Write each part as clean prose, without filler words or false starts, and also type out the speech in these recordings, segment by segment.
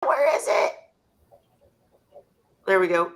Where is it? There we go.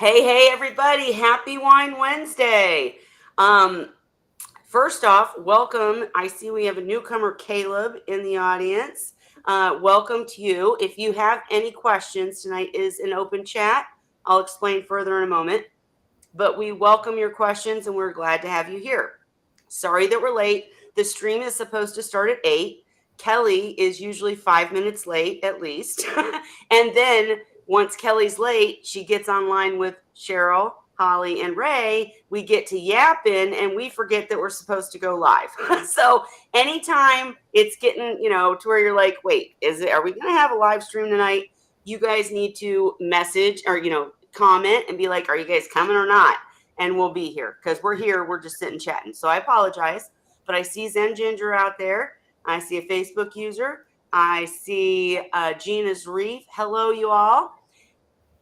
Hey, everybody. Happy Wine Wednesday. First off, welcome. I see we have a newcomer, Caleb, in the audience. Welcome to you. If you have any questions, tonight is an open chat. I'll explain further in a moment. But we welcome your questions and we're glad to have you here. Sorry that we're late. The stream is supposed to start at 8. Kelly is usually 5 minutes late at least. And then once Kelly's late, she gets online with Cheryl, Holly, and Ray. We get to yapping and we forget that we're supposed to go live. So anytime it's getting, to where you're like, wait, are we going to have a live stream tonight? You guys need to message or, comment and be like, are you guys coming or not? And we'll be here because we're here. We're just sitting chatting. So I apologize, but I see Zen Ginger out there. I see a Facebook user. I see Gina's Reef. Hello, you all.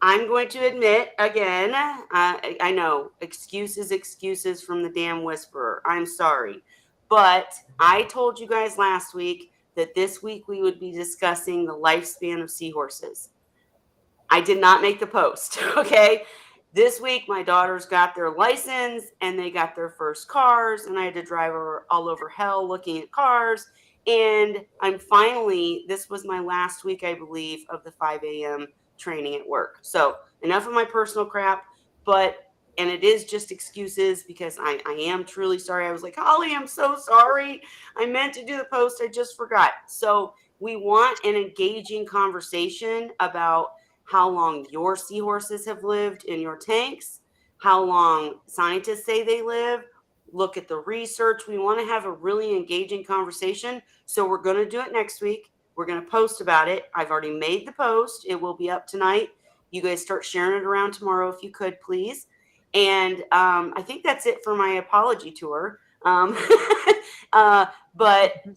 I'm going to admit again, I know excuses from the damn whisperer. I'm sorry. But I told you guys last week that this week we would be discussing the lifespan of seahorses. I did not make the post, okay? This week, my daughters got their license and they got their first cars, and I had to drive all over hell looking at cars. And this was my last week, I believe, of the 5 a.m. training at work. So enough of my personal crap, and it is just excuses because I am truly sorry. I was like, Holly, I'm so sorry. I meant to do the post. I just forgot. So we want an engaging conversation about how long your seahorses have lived in your tanks, how long scientists say they live, look at the research. We want to have a really engaging conversation. So we're going to do it next week. We're going to post about it. I've already made the post. It will be up tonight. You guys start sharing it around tomorrow if you could, please. And I think that's it for my apology tour. But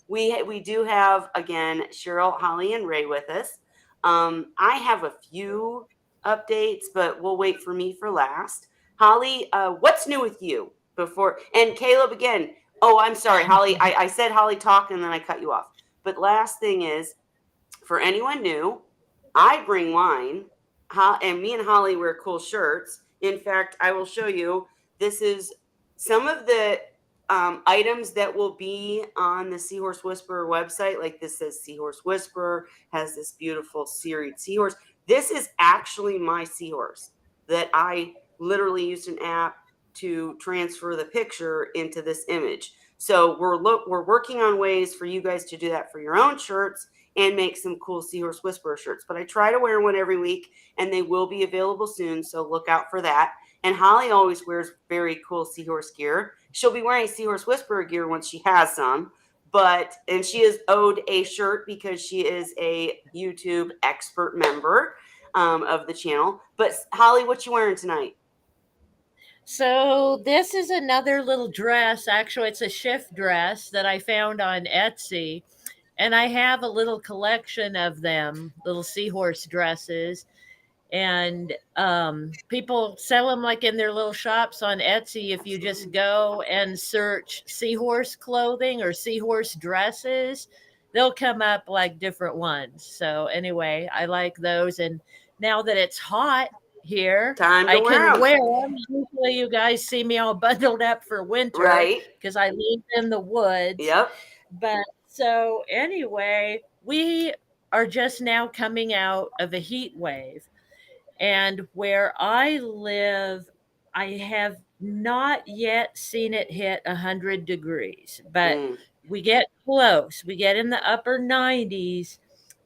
we do have, again, Cheryl, Holly, and Ray with us. I have a few updates, but we'll wait for me for last. Holly, what's new with you before? And Caleb, again. Oh, I'm sorry, Holly. I said Holly talk and then I cut you off. But last thing is, for anyone new, I bring wine, and me and Holly wear cool shirts. In fact, I will show you. This is some of the items that will be on the Seahorse Whisperer website. Like this says Seahorse Whisperer, has this beautiful serried seahorse. This is actually my seahorse that I literally used an app to transfer the picture into this image. So we're working on ways for you guys to do that for your own shirts and make some cool Seahorse Whisperer shirts. But I try to wear one every week, and they will be available soon, so look out for that. And Holly always wears very cool Seahorse gear. She'll be wearing Seahorse Whisperer gear once she has some. And she is owed a shirt because she is a YouTube expert member of the channel. But Holly, what you wearing tonight? So this is another little dress. Actually, it's a shift dress that I found on Etsy. And I have a little collection of them, little seahorse dresses. And people sell them like in their little shops on Etsy. If you just go and search seahorse clothing or seahorse dresses, they'll come up like different ones. So anyway, I like those. And now that it's hot here, I can wear them. Usually you guys see me all bundled up for winter, right? Because I live in the woods. Yep. But so anyway, we are just now coming out of a heat wave. And where I live, I have not yet seen it hit 100 degrees, but we get close. We get in the upper 90s,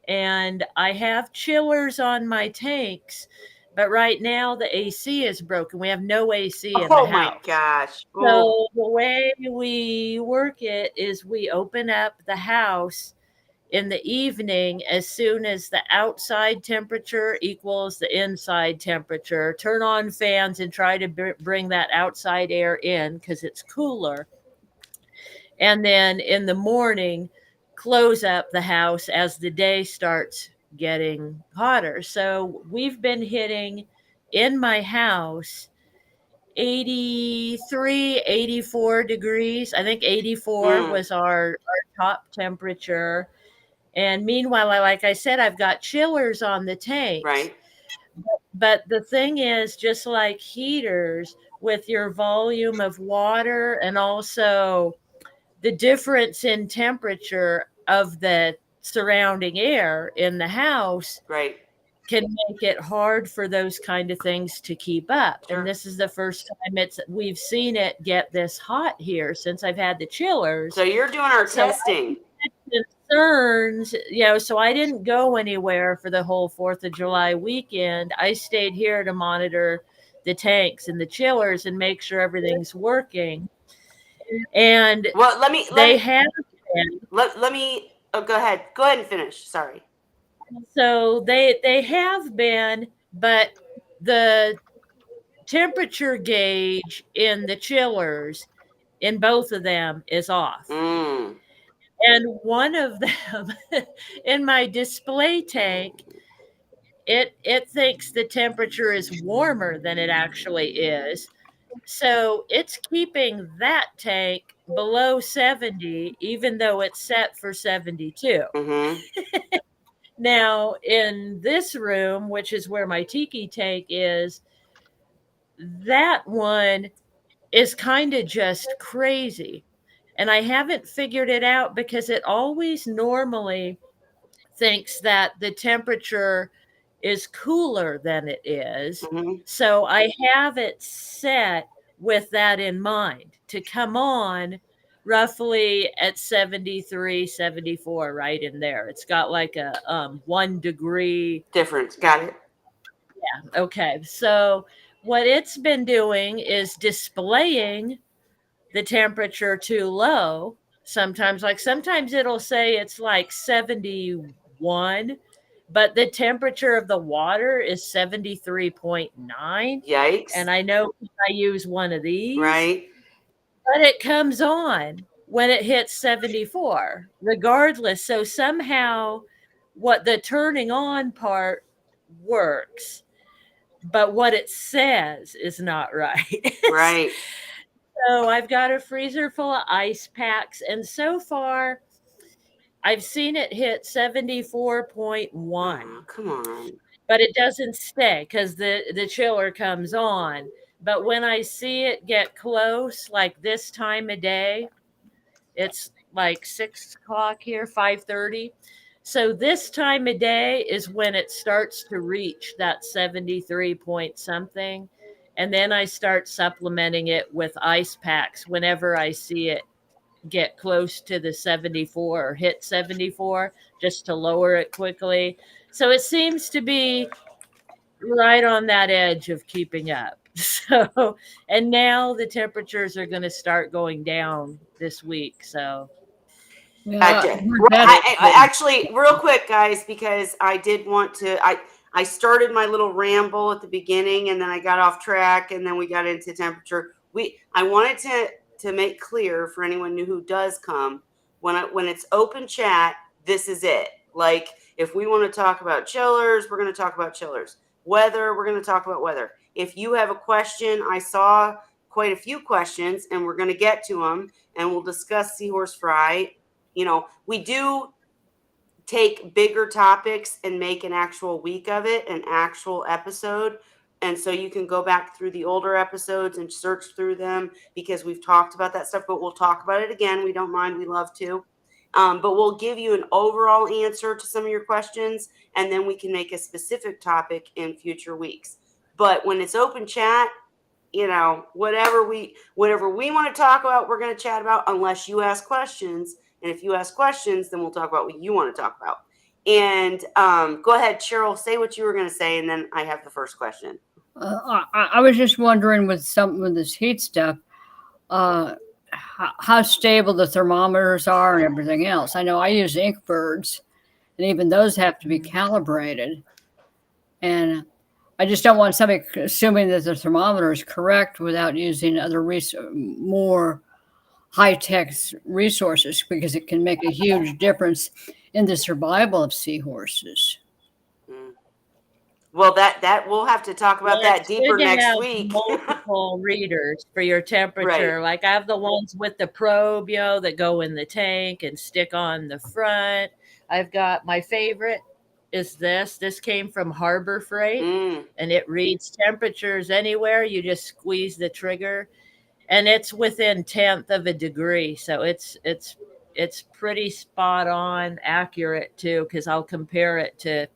and I have chillers on my tanks. But right now, the AC is broken. We have no AC in the house. Oh my gosh. So the way we work it is we open up the house in the evening, as soon as the outside temperature equals the inside temperature, turn on fans and try to bring that outside air in because it's cooler. And then in the morning, close up the house as the day starts getting hotter. So we've been hitting in my house 83, 84 degrees. I think 84 Mm, was our top temperature. And meanwhile, like I said, I've got chillers on the tanks. right. But the thing is, just like heaters, with your volume of water and also the difference in temperature of the surrounding air in the house Right. can make it hard for those kind of things to keep up. And Sure. this is the first time we've seen it get this hot here since I've had the So chillers. you're doing our So testing. concerns, so I didn't go anywhere for the whole 4th of July weekend. I stayed here to monitor the tanks and the chillers and make sure everything's working. And Well, let me let they me have been. let me. Oh, go ahead. Go ahead and finish. Sorry. So they have been, but the temperature gauge in the chillers in both of them is off. Mm, And one of them in my display tank, it thinks the temperature is warmer than it actually is. So it's keeping that tank below 70 even though it's set for 72. mm-hmm. Now, in this room, which is where my tiki tank is, that one is kind of just crazy. And I haven't figured it out because it always normally thinks that the temperature is cooler than it is. Mm-hmm. So I have it set with that in mind to come on roughly at 73, 74, right in there. It's got like a 1 degree. Difference. Got it. Okay. So what it's been doing is displaying the temperature too low. Sometimes it'll say it's like 71, but the temperature of the water is 73.9. Yikes. And I know I use one of these, Right. but it comes on when it hits 74, regardless. So somehow what the turning on part works, but what it says is not right. Right. So I've got a freezer full of ice packs, and so far I've seen it hit Oh, 74.1, come on. but it doesn't stay because the chiller comes on. But when I see it get close, like this time of day, it's like 6 o'clock here, 5:30. So this time of day is when it starts to reach that 73 point something. And then I start supplementing it with ice packs whenever I see it get close to the 74 or hit 74, just to lower it quickly. So it seems to be right on that edge of keeping up. So, and now the temperatures are going to start going down this week. So, Yeah, Gotcha. we're Well, better. I actually, real quick, guys, because I did want to. I started my little ramble at the beginning, and then I got off track, and then we got into temperature. I wanted to make clear for anyone new who does come when it's open chat. This is it. Like if we want to talk about chillers, we're going to talk about chillers. Weather, we're going to talk about weather. If you have a question, I saw quite a few questions, and we're going to get to them, and we'll discuss Seahorse Fry. We do take bigger topics and make an actual week of it, an actual episode. And so you can go back through the older episodes and search through them because we've talked about that stuff, but we'll talk about it again. We don't mind. We love to. But we'll give you an overall answer to some of your questions, and then we can make a specific topic in future weeks. But when it's open chat, whatever we want to talk about, we're going to chat about unless you ask questions. And if you ask questions, then we'll talk about what you want to talk about. And go ahead, Cheryl, say what you were going to say, and then I have the first question. I was just wondering with this heat stuff, uh, how stable the thermometers are and everything else. I know I use Inkbirds, and even those have to be calibrated. And I just don't want somebody assuming that the thermometer is correct without using other more high tech resources because it can make a huge difference in the survival of seahorses. Mm. Well, that we'll have to talk about Well, that it's good deeper to next have week. multiple readers for your Right. temperature. Like I have the ones with the probe, that go in the tank and stick on the front. I've got my favorite is this. This came from Harbor Freight Mm. and it reads temperatures anywhere. You just squeeze the trigger and it's within tenth of a degree. So it's pretty spot on accurate too, because I'll compare it to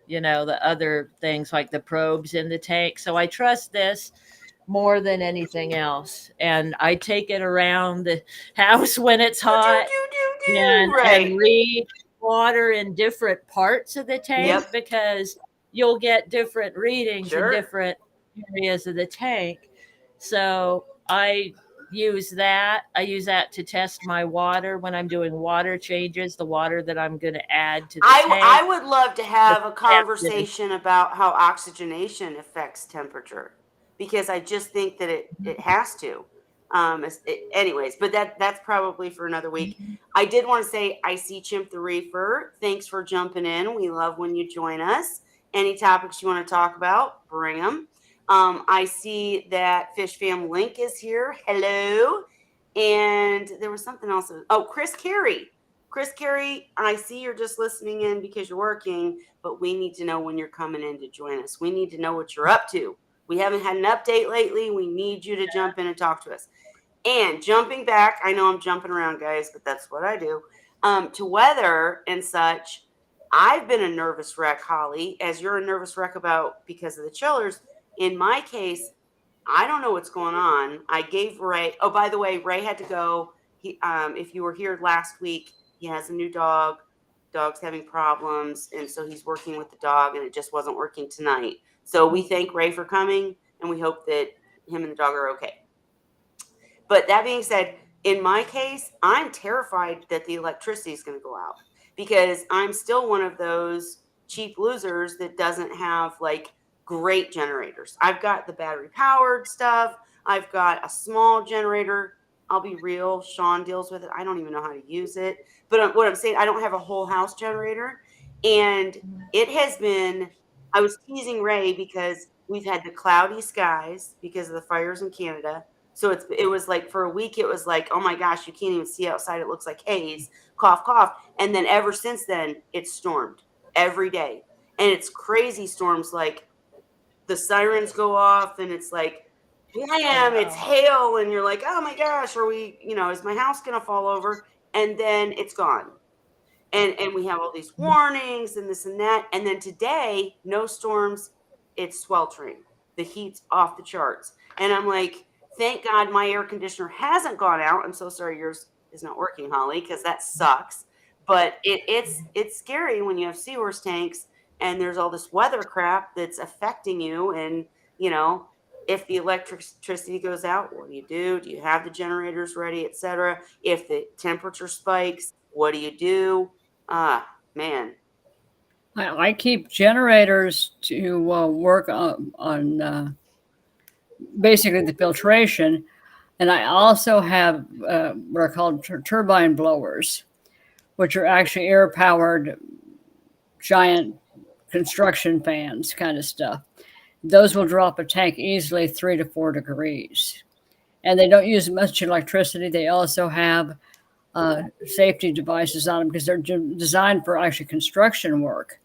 the other things like the probes in the tank. So I trust this more than anything else. And I take it around the house when it's Do do hot do do and do. Right. read water in different parts of the tank Yep. because you'll get different readings in Sure. different areas of the tank. So I use that to test my water when I'm doing water changes, the water that I'm going to add to the I tank. would love to It's have a tested. conversation about how oxygenation affects temperature because I just think that it has to. Anyways, but that's probably for another week. I did want to say I see Chimp the Reefer. Thanks for jumping in. We love when you join us. Any topics you want to talk about, bring them. I see that Fish Fam Link is here. Hello. And there was something else. Oh, Chris Carey. Chris Carey, I see you're just listening in because you're working, but we need to know when you're coming in to join us. We need to know what you're up to. We haven't had an update lately. We need you to jump in and talk to us. And jumping back, I know I'm jumping around, guys, but that's what I do. To weather and such, I've been a nervous wreck, Holly, as you're a nervous wreck about because of the chillers. In my case, I don't know what's going on. I gave Ray. Oh, by the way, Ray had to go. If you were here last week, he has a new dog. Dog's having problems, and so he's working with the dog, and it just wasn't working tonight. So we thank Ray for coming, and we hope that him and the dog are okay. But that being said, in my case, I'm terrified that the electricity is going to go out because I'm still one of those cheap losers that doesn't have like great generators. I've got the battery powered stuff, I've got a small generator. I'll be real, Sean deals with it. I don't even know how to use it. But what I'm saying, I don't have a whole house generator. And it has been, I was teasing Ray because we've had the cloudy skies because of the fires in Canada, so it was like for a week, it was like, oh my gosh, you can't even see outside. It looks like haze, cough, cough. And then ever since then, it's stormed every day. And it's crazy storms like the sirens go off and it's like, bam, it's Wow. hail. And you're like, oh my gosh, is my house going to fall over? And then it's gone. And we have all these warnings and this and that. And then today, no storms, it's sweltering. The heat's off the charts. And I'm like, thank God my air conditioner hasn't gone out. I'm so sorry yours is not working, Holly, because that sucks. But it's scary when you have seahorse tanks and there's all this weather crap that's affecting you. And you know, if the electricity goes out, what do you do? Do you have the generators ready, etc.? If the temperature spikes, what do you do? Ah, man. I keep generators to work on basically the filtration, and I also have what are called turbine blowers, which are actually air powered giant construction fans kind of stuff. Those will drop a tank easily 3 to 4 degrees. And they don't use much electricity. They also have safety devices on them because they're designed for actually construction work.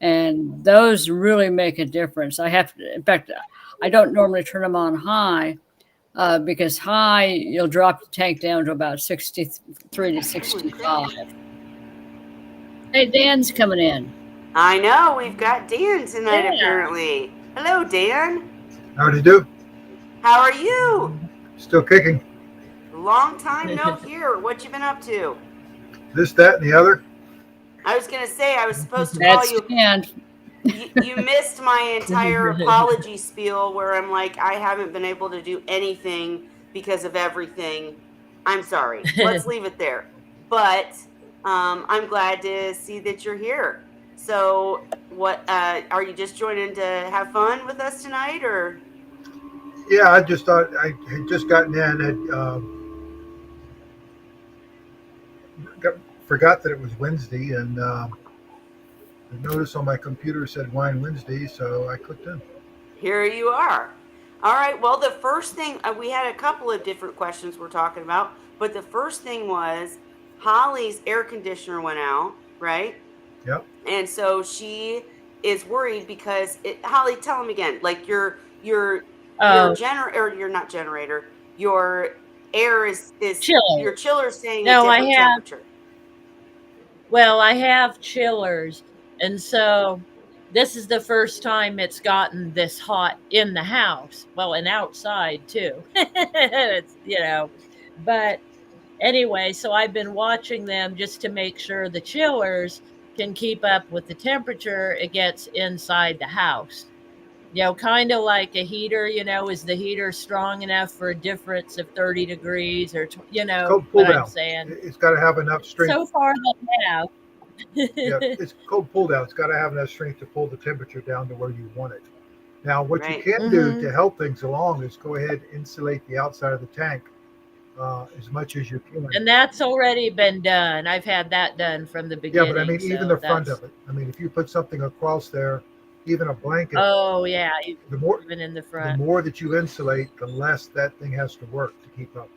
And those really make a difference. In fact, I don't normally turn them on high because high, you'll drop the tank down to about 63 to Holy crap. 65. Hey, Dan's coming in. I know. We've got Dan tonight, Yeah. apparently. Hello, Dan. Howdy do? How are you? Still kicking. Long time no hear. What you been up to? This, that, and the other. I was going to say, I was supposed to call That's you. Dan. You missed my entire apology spiel where I'm like, I haven't been able to do anything because of everything. I'm sorry. Let's leave it there. But I'm glad to see that you're here. So, what are you just joining to have fun with us tonight, or? Yeah, I just thought I had just gotten in and got, forgot that it was Wednesday, and the notice on my computer said Wine Wednesday, so I clicked in. Here you are. All right. Well, the first thing we had a couple of different questions we're talking about, but the first thing was Holly's air conditioner went out, right? Yep. And so she is worried because Holly, tell him again. Like your Oh, generator, or your not generator, your air is chiller. your chiller is staying a No, different temperature. I have chillers. And so this is the first time it's gotten this hot in the house. Well, and outside too. It's, but anyway, so I've been watching them just to make sure the chillers can keep up with the temperature it gets inside the house. Kind of like a heater, is the heater strong enough for a difference of 30 degrees or, It's called pull what I'm down. saying? It's got to have enough strength. So far, they have. Yeah, it's called pull down. It's got to have enough strength to pull the temperature down to where you want it. Now, what you Right. can do to help things along is go ahead and insulate the outside of the tank as much as you can. And that's already been done. I've had that done from the Yeah, beginning. but I mean, even So the front that's. of it. I mean, if you put something across there, even a blanket, Oh yeah, the more even in the the front. more that you insulate, the less that thing has to work to keep up.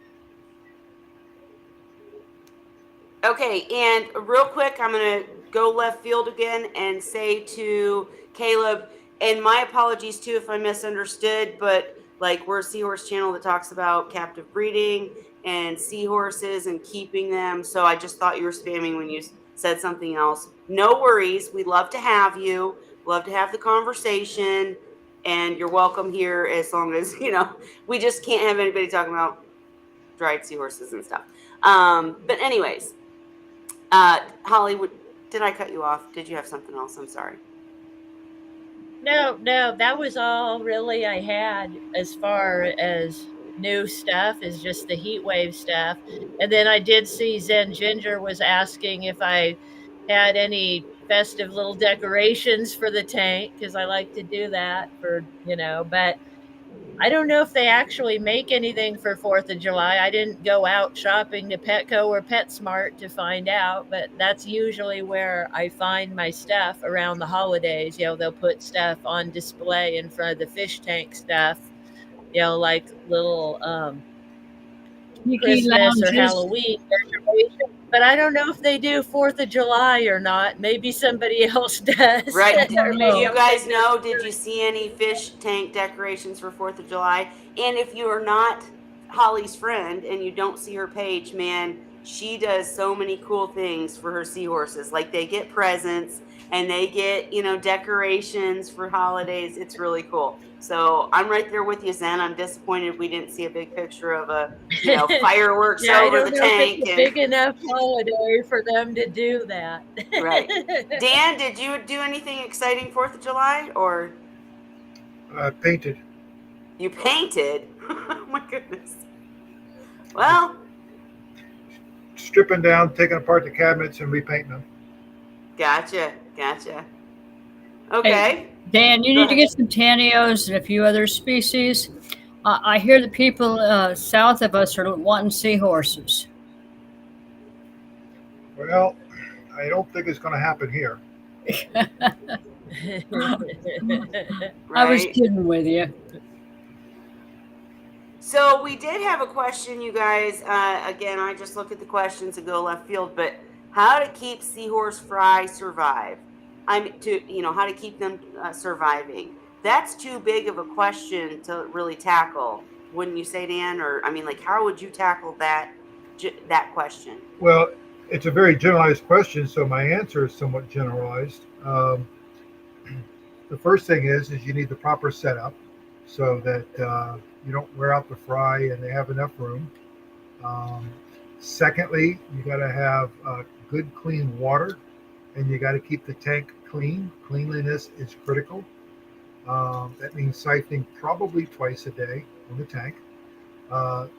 Okay, and real quick, I'm going to go left field again and say to Caleb, and my apologies too if I misunderstood, but like we're a seahorse channel that talks about captive breeding and seahorses and keeping them. So I just thought you were spamming when you said something else. No worries. We'd love to have you, love to have the conversation, and you're welcome here as long as, we just can't have anybody talking about dried seahorses and stuff. But anyways, Hollywood, did I cut you off? Did you have something else? I'm sorry. No, that was all really I had as far as new stuff is just the heat wave stuff. And then I did see Zen Ginger was asking if I had any festive little decorations for the tank because I like to do that but I don't know if they actually make anything for 4th of July. I didn't go out shopping to Petco or PetSmart to find out, but that's usually where I find my stuff around the holidays. They'll put stuff on display in front of the fish tank stuff, like little Tiki Christmas or lounges. Halloween decorations. But I don't know if they do 4th of July or not. Maybe somebody else does. Right. Or Do maybe you I'm guys thinking of know? Did you see any fish tank decorations for 4th of July? And if you are not Holly's friend and you don't see her page, man, she does so many cool things for her seahorses. Like they get presents and they get, decorations for holidays. It's really cool. So I'm right there with you, Zen. I'm disappointed we didn't see a big picture of fireworks Yeah, I over don't the know if it's tank. a And big enough holiday for them to do that. right. Dan, did you do anything exciting 4th of July or? Painted. You painted? Oh my goodness. Well, Stripping down, taking apart the cabinets, and repainting them. gotcha. Hey, Okay. Dan, you Go need to ahead. get some tanios and a few other species. I hear the people south of us are wanting seahorses. Well, I don't think it's going to happen here. I was Right. kidding with you. So we did have a question, you guys. Again, I just look at the questions and go left field, but how to keep seahorse fry survive? How to keep them surviving. That's too big of a question to really tackle, wouldn't you say, Dan? Or I mean, like, how would you tackle that question? Well, it's a very generalized question, so my answer is somewhat generalized. The first thing is you need the proper setup so that you don't wear out the fry and they have enough room. Um, Secondly, you got to have good, clean water, and you got to keep the tank clean. Cleanliness is critical. That means siphoning probably twice a day on the tank.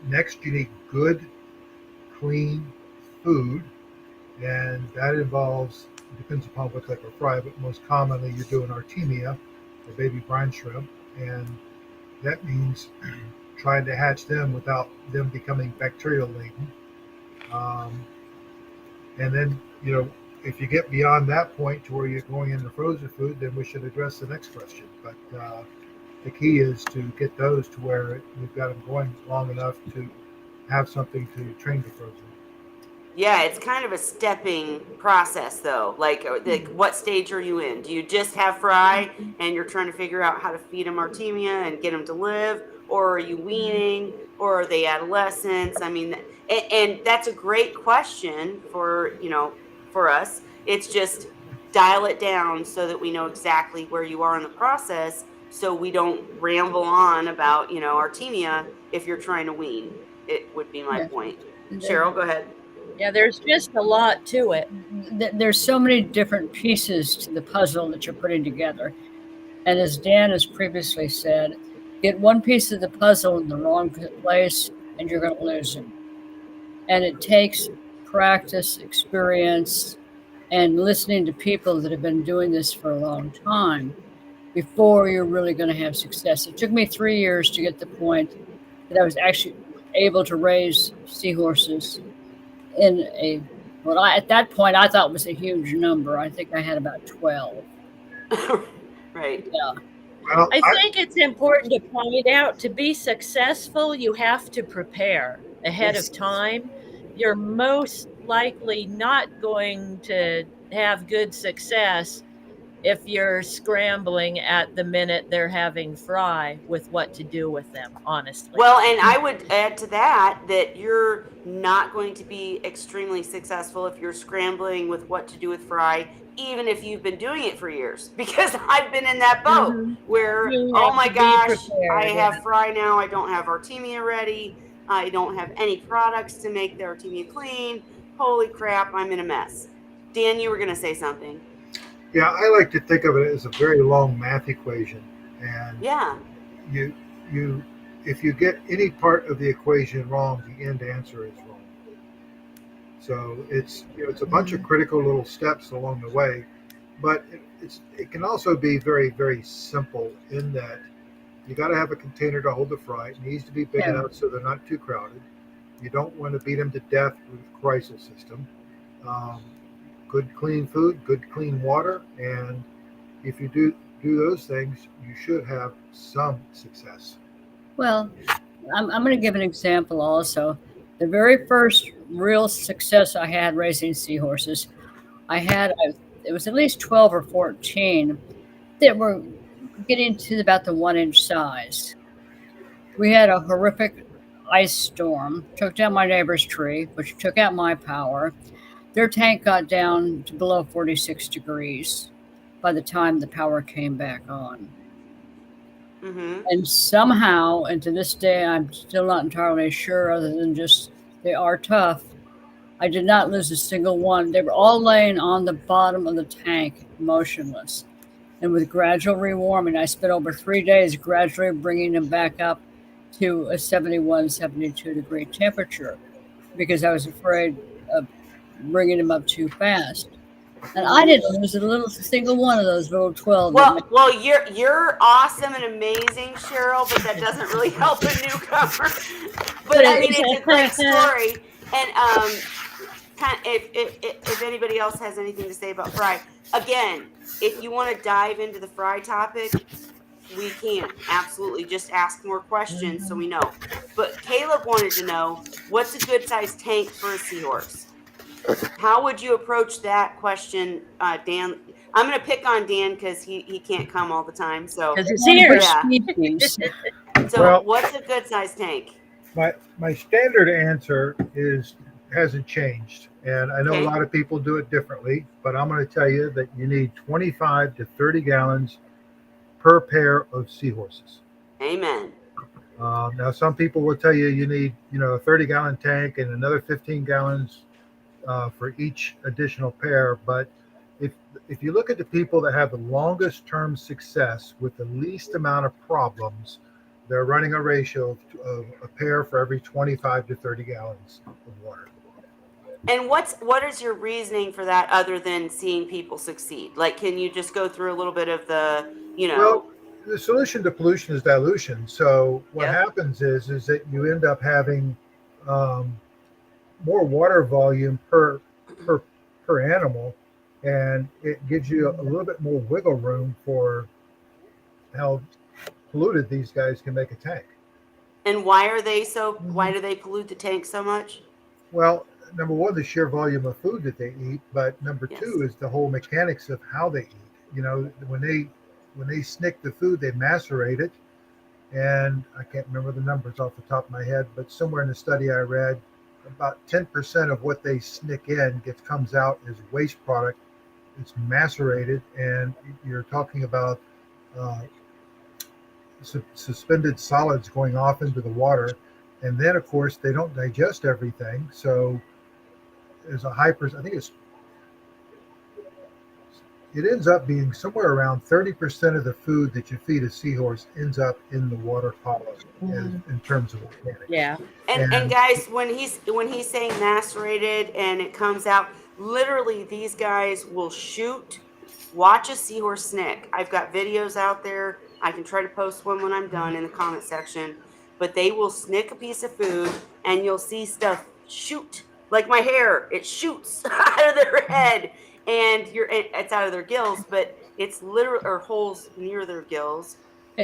Next, you need good, clean food, and that involves, depends upon what type of fry, but most commonly you're doing artemia, or baby brine shrimp, and that means trying to hatch them without them becoming bacterial laden. Um, and then, if you get beyond that point to where you're going into frozen food, then we should address the next question. But the key is to get those to where we've got them going long enough to have something to train the frozen. Yeah, it's kind of a stepping process, though. Like, what stage are you in? Do you just have fry and you're trying to figure out how to feed them artemia and get them to live, or are you weaning, or are they adolescents? I mean, and that's a great question for us. It's just dial it down so that we know exactly where you are in the process, so we don't ramble on about artemia if you're trying to wean. It would be my Yeah. point. Cheryl, go ahead. Yeah, there's just a lot to it. There's so many different pieces to the puzzle that you're putting together. And as Dan has previously said, get one piece of the puzzle in the wrong place and you're going to lose him. And it takes practice, experience, and listening to people that have been doing this for a long time before you're really going to have success. It took me 3 years to get to the point that I was actually able to raise seahorses in at that point I thought was a huge number. I think I had about 12. Right. Yeah. Well, I think it's important to point out, to be successful, you have to prepare ahead Yes. of time. You're most likely not going to have good success if you're scrambling at the minute they're having fry with what to do with them, honestly. Well, and I would add to that you're not going to be extremely successful if you're scrambling with what to do with fry, even if you've been doing it for years. Because I've been in that boat where, You oh have my to be gosh, I prepared, have fry now. I don't have artemia ready. I don't have any products to make the artemia clean. Holy crap, I'm in a mess. Dan, you were going to say something. yeah, I like to think of it as a very long math equation, and Yeah. you you if you get any part of the equation wrong, the end answer is wrong. So it's a bunch of critical little steps along the way, but it can also be very, very simple in that you got to have a container to hold the fry. It needs to be big enough so they're not too crowded. You don't want to beat them to death with a crisis system. Um, Good clean food, good clean water, and if you do those things, you should have some success. Well, I'm going to give an example also. The very first real success I had raising seahorses, it was at least 12 or 14 that were getting to about the 1 inch size. We had a horrific ice storm, took down my neighbor's tree, which took out my power. Their tank got down to below 46 degrees by the time the power came back on. Mm-hmm. And somehow, and to this day, I'm still not entirely sure, other than just they are tough. I did not lose a single one. They were all laying on the bottom of the tank, motionless. And with gradual rewarming, I spent over 3 days gradually bringing them back up to a 71, 72 degree temperature because I was afraid of bringing them up too fast. And I didn't lose a single one of those little 12. Well, you're awesome and amazing, Cheryl, but that doesn't really help a newcomer. But I mean, it's a great story. And if anybody else has anything to say about fry, again, if you want to dive into the fry topic, we can absolutely just ask more questions so we know. But Caleb wanted to know, what's a good sized tank for a seahorse? How would you approach that question, Dan? I'm going to pick on Dan because he can't come all the time. So, because it's here. So, Well, what's a good sized tank? My standard answer hasn't changed, and I know Okay. a lot of people do it differently, but I'm going to tell you that you need 25 to 30 gallons per pair of seahorses. Amen. Now, some people will tell you need a 30-gallon tank and another 15 gallons for each additional pair. But if you look at the people that have the longest term success with the least amount of problems, they're running a ratio of a pair for every 25 to 30 gallons of water. And what is your reasoning for that other than seeing people succeed? Like, can you just go through a little bit of the, Well, the solution to pollution is dilution. So what Yep. happens is that you end up having um, more water volume per per animal, and it gives you a little bit more wiggle room for how polluted these guys can make a tank. And why do they pollute the tank so much? Well, number one, the sheer volume of food that they eat, but number two Yes. is the whole mechanics of how they eat. You know, when they snick the food, they macerate it, and I can't remember the numbers off the top of my head, but somewhere in the study I read, about 10% of what they snick in comes out as waste product. It's macerated, and you're talking about uh, suspended solids going off into the water, and then of course they don't digest everything, so there's a high percent. I think it ends up being somewhere around 30% of the food that you feed a seahorse ends up in the water column in terms of organics. Yeah. And guys, when he's saying macerated and it comes out, literally these guys will watch a seahorse snick. I've got videos out there. I can try to post one when I'm done in the comment section. But they will snick a piece of food and you'll see stuff shoot like my hair. It shoots out of their head and it's out of their gills, but it's literal or holes near their gills.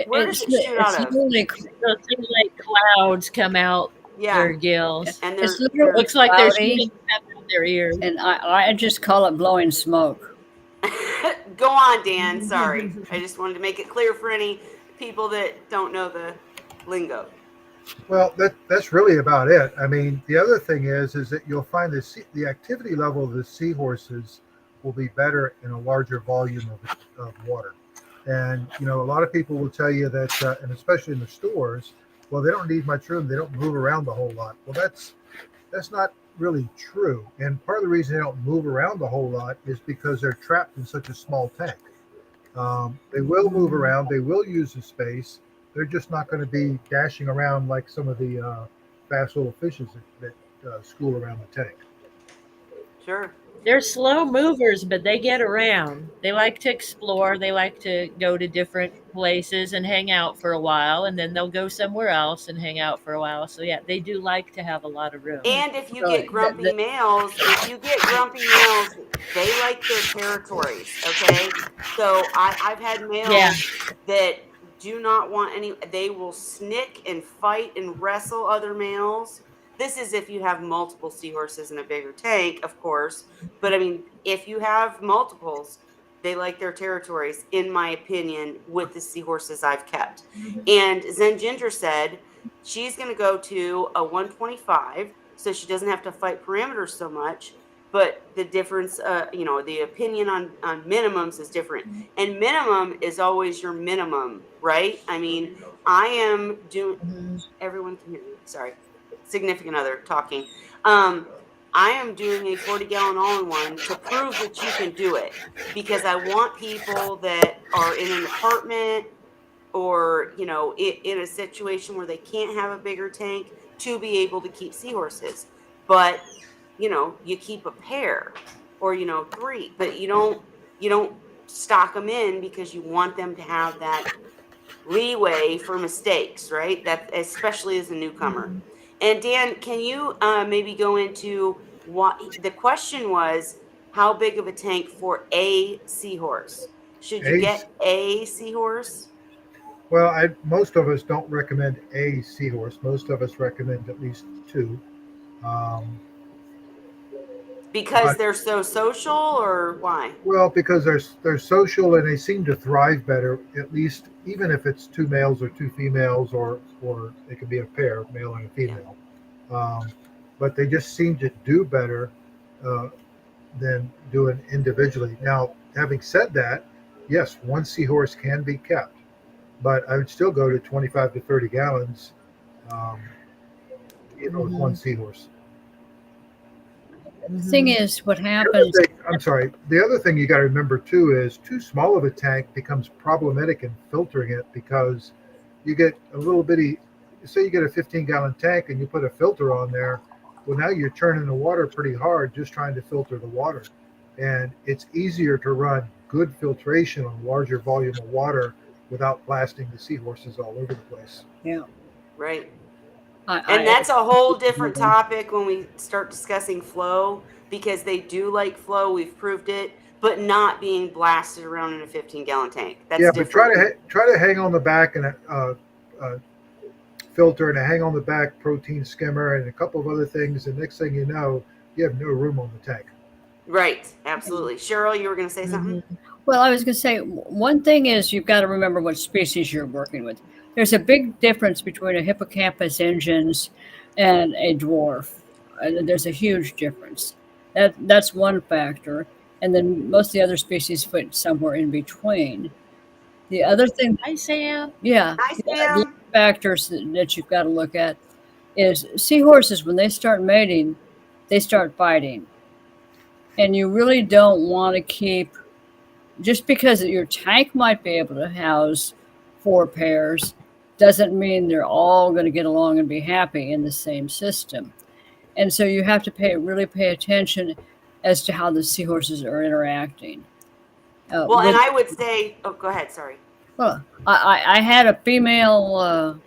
Where does it shoot out of? Literally, So things like clouds come out their Yeah, gills. and it's they're literally Looks like they're cloudy, shooting stuff out their ears. and I just call it blowing smoke. Go on, Dan. Sorry. I just wanted to make it clear for any people that don't know the lingo. Well, that's really about it. I mean, the other thing is that you'll find the activity level of the seahorses will be better in a larger volume of water. And you know, a lot of people will tell you that, and especially in the stores, well, they don't need much room. They don't move around a whole lot. Well, that's not really true. And part of the reason they don't move around a whole lot is because they're trapped in such a small tank. They will move around. They will use the space. They're just not going to be dashing around like some of the fast little fishes that school around the tank. Sure. They're slow movers, but they get around. They like to explore. They like to go to different places and hang out for a while, and then they'll go somewhere else and hang out for a while. So yeah, they do like to have a lot of room. And if you So get grumpy males, they like their territories. Okay. So I've had males that do not want any, they will snick and fight and wrestle other males. This is if you have multiple seahorses in a bigger tank, of course. But I mean, if you have multiples, they like their territories, in my opinion, with the seahorses I've kept. And Zen Ginger said she's going to go to a 125 so she doesn't have to fight parameters so much. But the difference, the opinion on minimums is different. And minimum is always your minimum, right? I mean, I am doing, everyone can hear me, sorry. Significant other talking. I am doing a 40-gallon all-in-one to prove that you can do it, because I want people that are in an apartment or in a situation where they can't have a bigger tank to be able to keep seahorses. But you keep a pair or 3, but you don't stock them in because you want them to have that leeway for mistakes, right? That especially as a newcomer. And Dan, can you maybe go into what the question was? How big of a tank for a seahorse? Should you get a seahorse? Well, most of us don't recommend a seahorse. Most of us recommend at least 2. Because they're so social, or why? Well, because they're social and they seem to thrive better, at least even if it's 2 males or 2 females, or it could be a pair, male and a female. But they just seem to do better than doing individually. Now, having said that, yes, one seahorse can be kept, but I would still go to 25 to 30 gallons, with one seahorse. The thing is, what happens? I'm sorry. The other thing you got to remember too is too small of a tank becomes problematic in filtering it, because you get a little bitty, say you get a 15-gallon tank and you put a filter on there. Well, now you're churning the water pretty hard just trying to filter the water. And it's easier to run good filtration on larger volume of water without blasting the seahorses all over the place. Yeah. Right. I, And that's a whole different I topic when we start discussing flow, because they do like flow. We've proved it, but not being blasted around in a 15-gallon tank. That's Yeah, but different. try to hang on the back and a filter and a hang on the back protein skimmer and a couple of other things. And next thing you know, you have no room on the tank. Right. Absolutely. Cheryl, you were going to say something? Well, I was going to say one thing is you've got to remember what species you're working with. There's a big difference between a hippocampus ingens and a dwarf. There's a huge difference. That's one factor, and then most of the other species fit somewhere in between. The other thing, Hi, Sam. yeah, Hi, the other Sam. factors that you've got to look at is seahorses when they start mating, they start fighting, and you really don't want to keep just because your tank might be able to house 4 pairs doesn't mean they're all going to get along and be happy in the same system. And so you have to really pay attention as to how the seahorses are interacting. Well, and I would say, oh, go ahead. Sorry. Well, I had a female,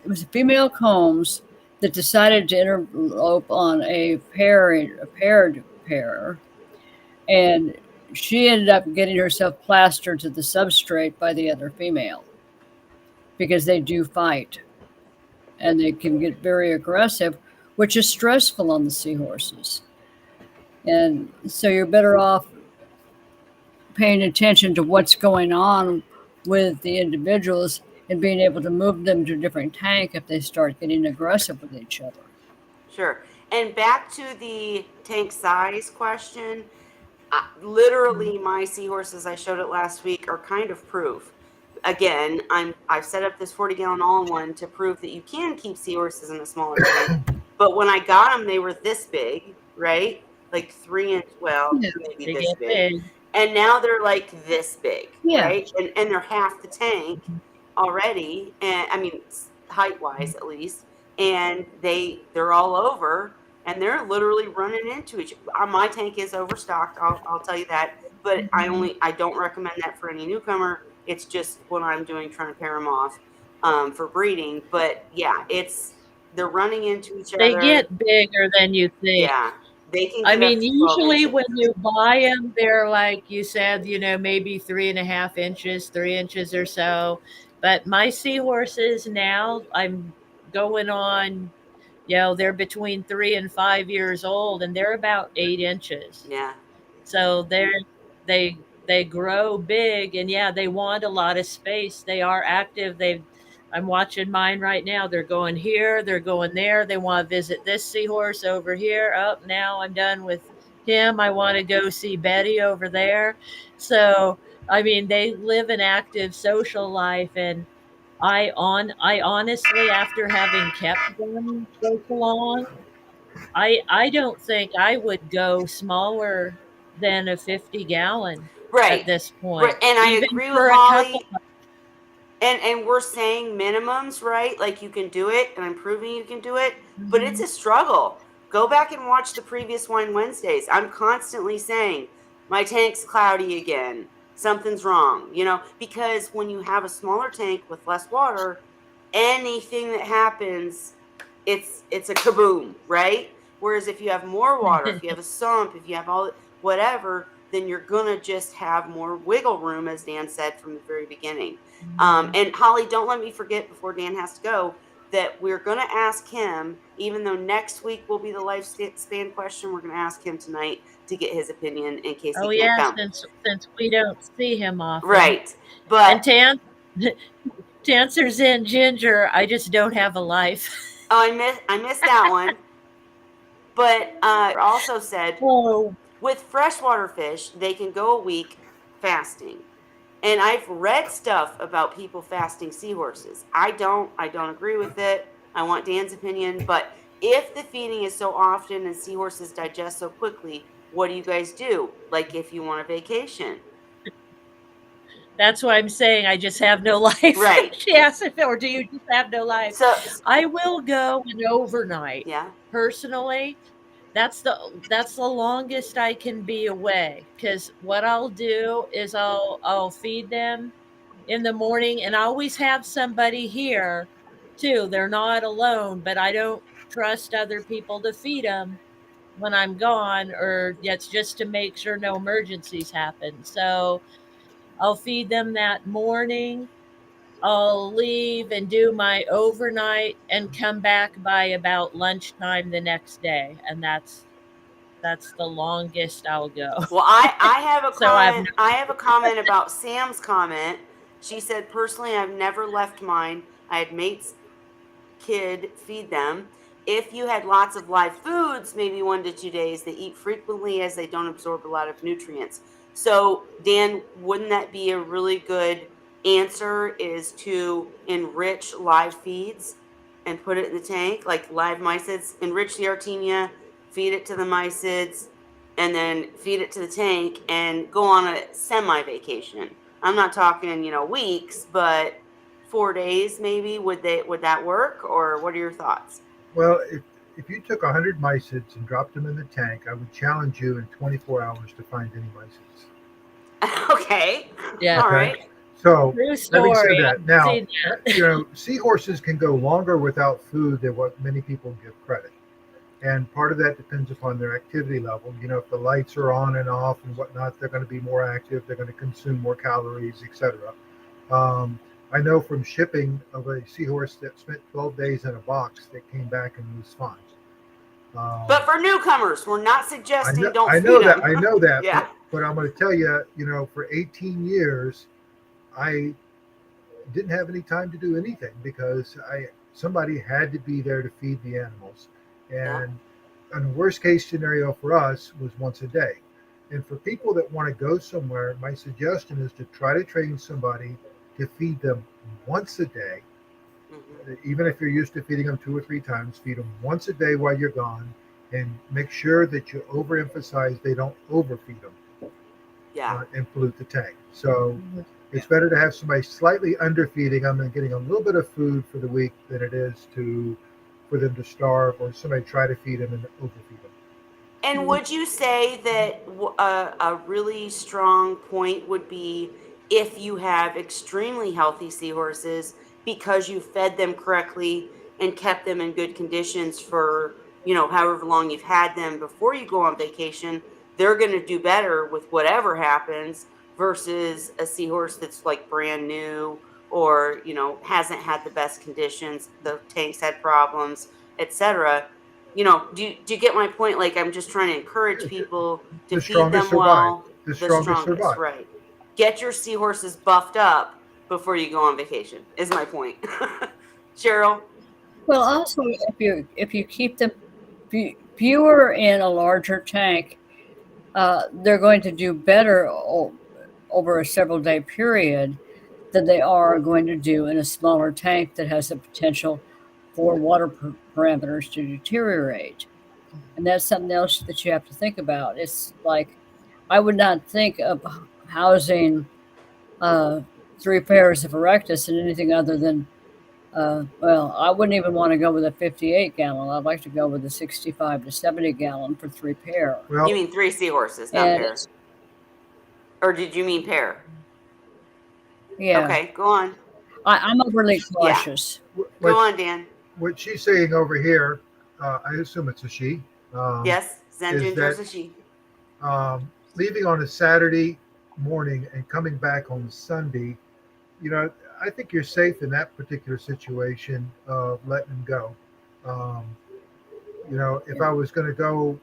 it was a female Combs that decided to interlope on a paired pair, and she ended up getting herself plastered to the substrate by the other female because they do fight and they can get very aggressive, which is stressful on the seahorses. And so you're better off paying attention to what's going on with the individuals and being able to move them to a different tank if they start getting aggressive with each other. Sure. And back to the tank size question, literally my seahorses, I showed it last week, are kind of proof. Again, I've set up this 40-gallon all-in-one to prove that you can keep seahorses in a smaller tank. But when I got them, they were this big, right? Like 3 inch, well, Yeah, maybe They this get big. big. And now they're like this big, Yeah. right? And they're half the tank already. And I mean, height-wise at least. And they're all over, and they're literally running into each. My tank is overstocked. I'll tell you that. But I don't recommend that for any newcomer. It's just what I'm doing, trying to pair them off for breeding. But yeah, they're running into each They other. get bigger than you think. Yeah, they can. I Get mean, up to 12 usually inches. when you buy them, they're like you said, maybe 3.5 inches, 3 inches or so. But my seahorses now, I'm going on, they're between 3 and 5 years old, and they're about 8 inches. Yeah. So they grow big, and yeah, they want a lot of space. They are active. I'm watching mine right now. They're going here, they're going there. They want to visit this seahorse over here. Oh, now I'm done with him. I want to go see Betty over there. So I mean, they live an active social life, and I honestly, after having kept them for so long, I don't think I would go smaller than a 50-gallon Right. at this Right. point. And I Even agree with for a couple. Holly. And we're saying minimums, right? Like you can do it, and I'm proving you can do it, but it's a struggle. Go back and watch the previous Wine Wednesdays. I'm constantly saying, my tank's cloudy again. Something's wrong, because when you have a smaller tank with less water, anything that happens, it's a kaboom, right? Whereas if you have more water, if you have a sump, if you have all whatever, then you're gonna just have more wiggle room, as Dan said from the very beginning. And Holly, don't let me forget before Dan has to go that we're going to ask him, even though next week will be the lifespan question, we're going to ask him tonight to get his opinion in case Oh he can't yeah, come. since we don't see him often. Right. And But Tancer's in Ginger. I just don't have a life. oh, I missed that one. But also said Oh, with freshwater fish, they can go a week fasting. And I've read stuff about people fasting seahorses. I don't agree with it. I want Dan's opinion. But if the feeding is so often and seahorses digest so quickly, what do you guys do? Like if you want a vacation? That's why I'm saying I just have no life. Right. She asked if, or do you just have no life? So, I will go an overnight. yeah. Personally, that's the longest I can be away. Because what I'll do is I'll feed them in the morning, and I always have somebody here too. They're not alone, but I don't trust other people to feed them when I'm gone, or it's just to make sure no emergencies happen. So I'll feed them that morning. I'll leave and do my overnight and come back by about lunchtime the next day, and that's the longest I'll go. Well, I have a So I've comment. I have a comment about Sam's comment. She said, personally, I've never left mine. I had mates kid feed them. If you had lots of live foods, maybe 1 to 2 days, they eat frequently as they don't absorb a lot of nutrients. So, Dan, wouldn't that be a really good answer? Is to enrich live feeds and put it in the tank, like live mysids, enrich the artemia, feed it to the mysids, and then feed it to the tank and go on a semi vacation. I'm not talking, weeks, but 4 days maybe. Would that work, or what are your thoughts? Well, if you took 100 mysids and dropped them in the tank, I would challenge you in 24 hours to find any mysids. Okay. Yeah, All Okay. right. So, true having said story. that, I've now, seen that. seahorses can go longer without food than what many people give credit. And part of that depends upon their activity level. If the lights are on and off and whatnot, they're going to be more active. They're going to consume more calories, etc. Um, I know from shipping of a seahorse that spent 12 days in a box that came back and was fine. But Um, for newcomers, we're not suggesting don't I feed know that, them. Yeah. but I'm going to tell you, for 18 years, I didn't have any time to do anything because somebody had to be there to feed the animals. Yeah. And the worst case scenario for us was once a day. And for people that want to go somewhere, my suggestion is to try to train somebody to feed them once a day. Hmm. Even if you're used to feeding them 2 or 3 times, feed them once a day while you're gone, and make sure that you overemphasize they don't overfeed them Yeah. and pollute the tank. So it's better to have somebody slightly underfeeding them and getting a little bit of food for the week than it is for them to starve or somebody try to feed them and overfeed them. And would you say that a really strong point would be if you have extremely healthy seahorses because you fed them correctly and kept them in good conditions for, however long you've had them before you go on vacation, they're going to do better with whatever happens versus a seahorse that's like brand new or, hasn't had the best conditions, the tanks had problems, etc. Do you get my point? Like, I'm just trying to encourage people to The feed strongest them survive. well, The the strongest strongest, survive. right? Get your seahorses buffed up before you go on vacation, is my point. Cheryl? Well, also, if you keep them fewer in a larger tank, they're going to do better over a several day period than they are going to do in a smaller tank that has the potential for water parameters to deteriorate. And that's something else that you have to think about. It's like I would not think of housing uh, 3 pairs of erectus in anything other than well, I wouldn't even want to go with a 58 gallon. I'd like to go with a 65 to 70 gallon for 3 pair. You Well, mean three seahorses, not And pair. Or did you mean pair? yeah, Okay, go on. I'm overly Yeah, cautious. go what on, Dan. what she's saying over here, I assume it's a she, um, Yes, Zen is Ginger that Sashi. leaving on a Saturday morning and coming back on Sunday, you know, I think you're safe in that particular situation of letting them go. Um, if I was going to go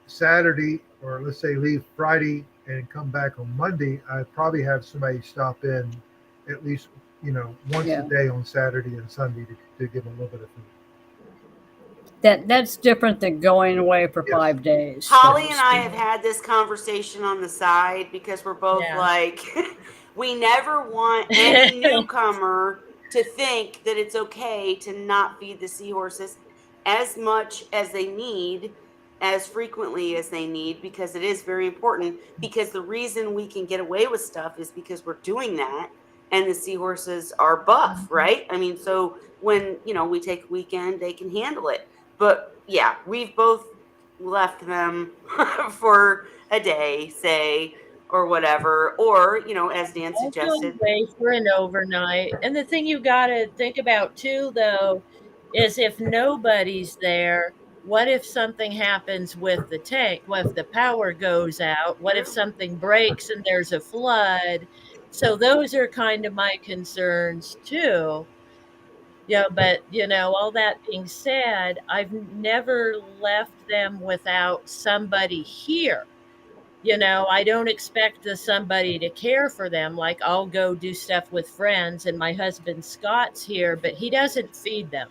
Saturday or let's say leave Friday and come back on Monday, I'd probably have somebody stop in at least, once a Yeah, day on Saturday and Sunday to give them a little bit of food. that's different than going away for Yes. 5 days, so Holly to and I speak. have had this conversation on the side because we're both Yeah. like, we never want any newcomer to think that it's okay to not feed the seahorses as much as they need as frequently as they need, because it is very important, because the reason we can get away with stuff is because we're doing that, and the seahorses are buff, right? I mean, so when, we take a weekend, they can handle it. But yeah, we've both left them for a day, say, or whatever, or as Dan I'll go suggested. away for an overnight. And the thing you got to think about too, though, is if nobody's there, what if something happens with the tank? What if the power goes out? What if True. something breaks and there's a flood? So those are kind of my concerns too. Yeah, but all that being said, I've never left them without somebody here. I don't expect somebody to care for them. Like, I'll go do stuff with friends, and my husband Scott's here, but he doesn't feed them.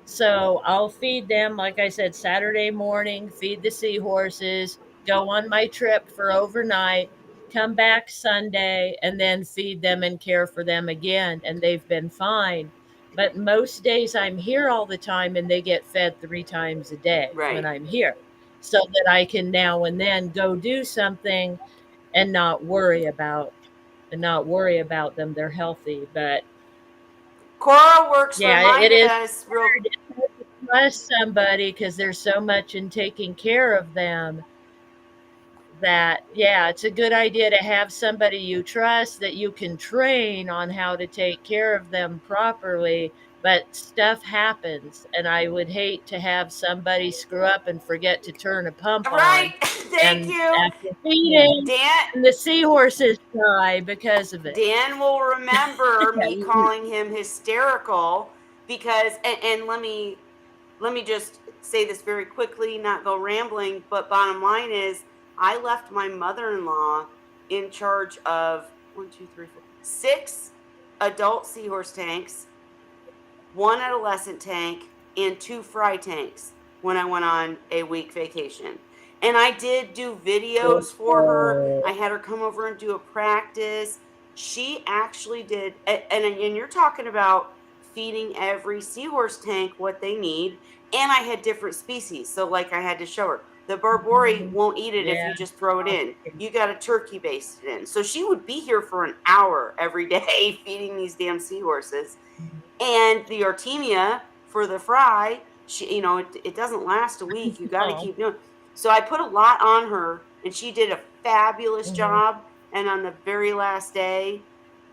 So I'll feed them, like I said, Saturday morning, feed the seahorses, go on my trip for overnight, come back Sunday, and then feed them and care for them again. And they've been fine. But most days I'm here all the time, and they get fed 3 times a day when Right. I'm here, so that I can now and then go do something and not worry about them. They're healthy. But Cora Works yeah, it reminded is us real. hard. It's hard to trust somebody because there's so much in taking care of them that, yeah, it's a good idea to have somebody you trust that you can train on how to take care of them properly. But stuff happens, and I would hate to have somebody screw up and forget to turn a pump Right. on, Thank and you. after feeding, Dan and the seahorses die because of it. Dan will remember me Yeah. calling him hysterical because, and let me just say this very quickly, not go rambling, but bottom line is I left my mother-in-law in charge of 6 adult seahorse tanks, 1 adolescent tank, and 2 fry tanks when I went on a week vacation. And I did do videos for her. I had her come over and do a practice. She actually did, and you're talking about feeding every seahorse tank what they need. And I had different species. So, like, I had to show her the Barbary won't eat it if Yeah. you just throw it in. You got to turkey baste it in. So, she would be here for an hour every day feeding these damn seahorses. And the Artemia for the fry, it doesn't last a week. You got to Oh. keep doing. So I put a lot on her, and she did a fabulous Mhm. job. And on the very last day,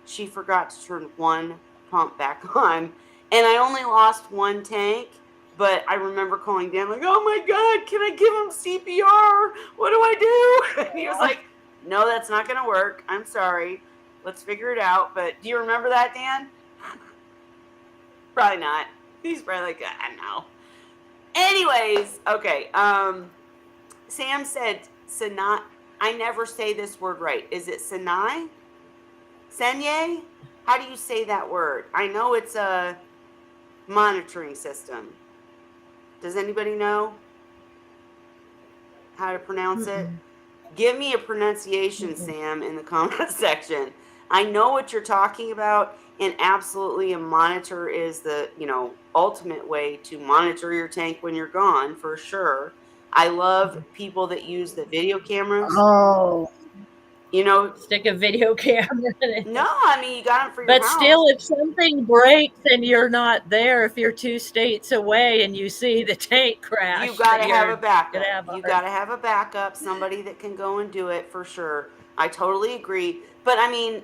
she forgot to turn one pump back on, and I only lost 1 tank. But I remember calling Dan like, "Oh my God, can I give him CPR? What do I do?" And he was like, "No, that's not going to work. I'm sorry. Let's figure it out." But do you remember that, Dan? Probably not. He's probably like, no. Anyways, okay. Sam said Sinai. I never say this word right. Is it Sinai? Senye? How do you say that word? I know it's a monitoring system. Does anybody know how to pronounce it? Mm-mm. Give me a pronunciation, Mm-mm. Sam, in the comment section. I know what you're talking about, and absolutely a monitor is the, ultimate way to monitor your tank when you're gone, for sure. I love people that use the video cameras. Oh, You know, Stick a video camera in it. no, I mean, you got them for your But house. still, if something breaks and you're not there, if you're 2 states away and you see the tank You crash, got that to have a you're gonna backup. have a You heart. got to have a backup, somebody that can go and do it for sure. I totally agree. But I mean,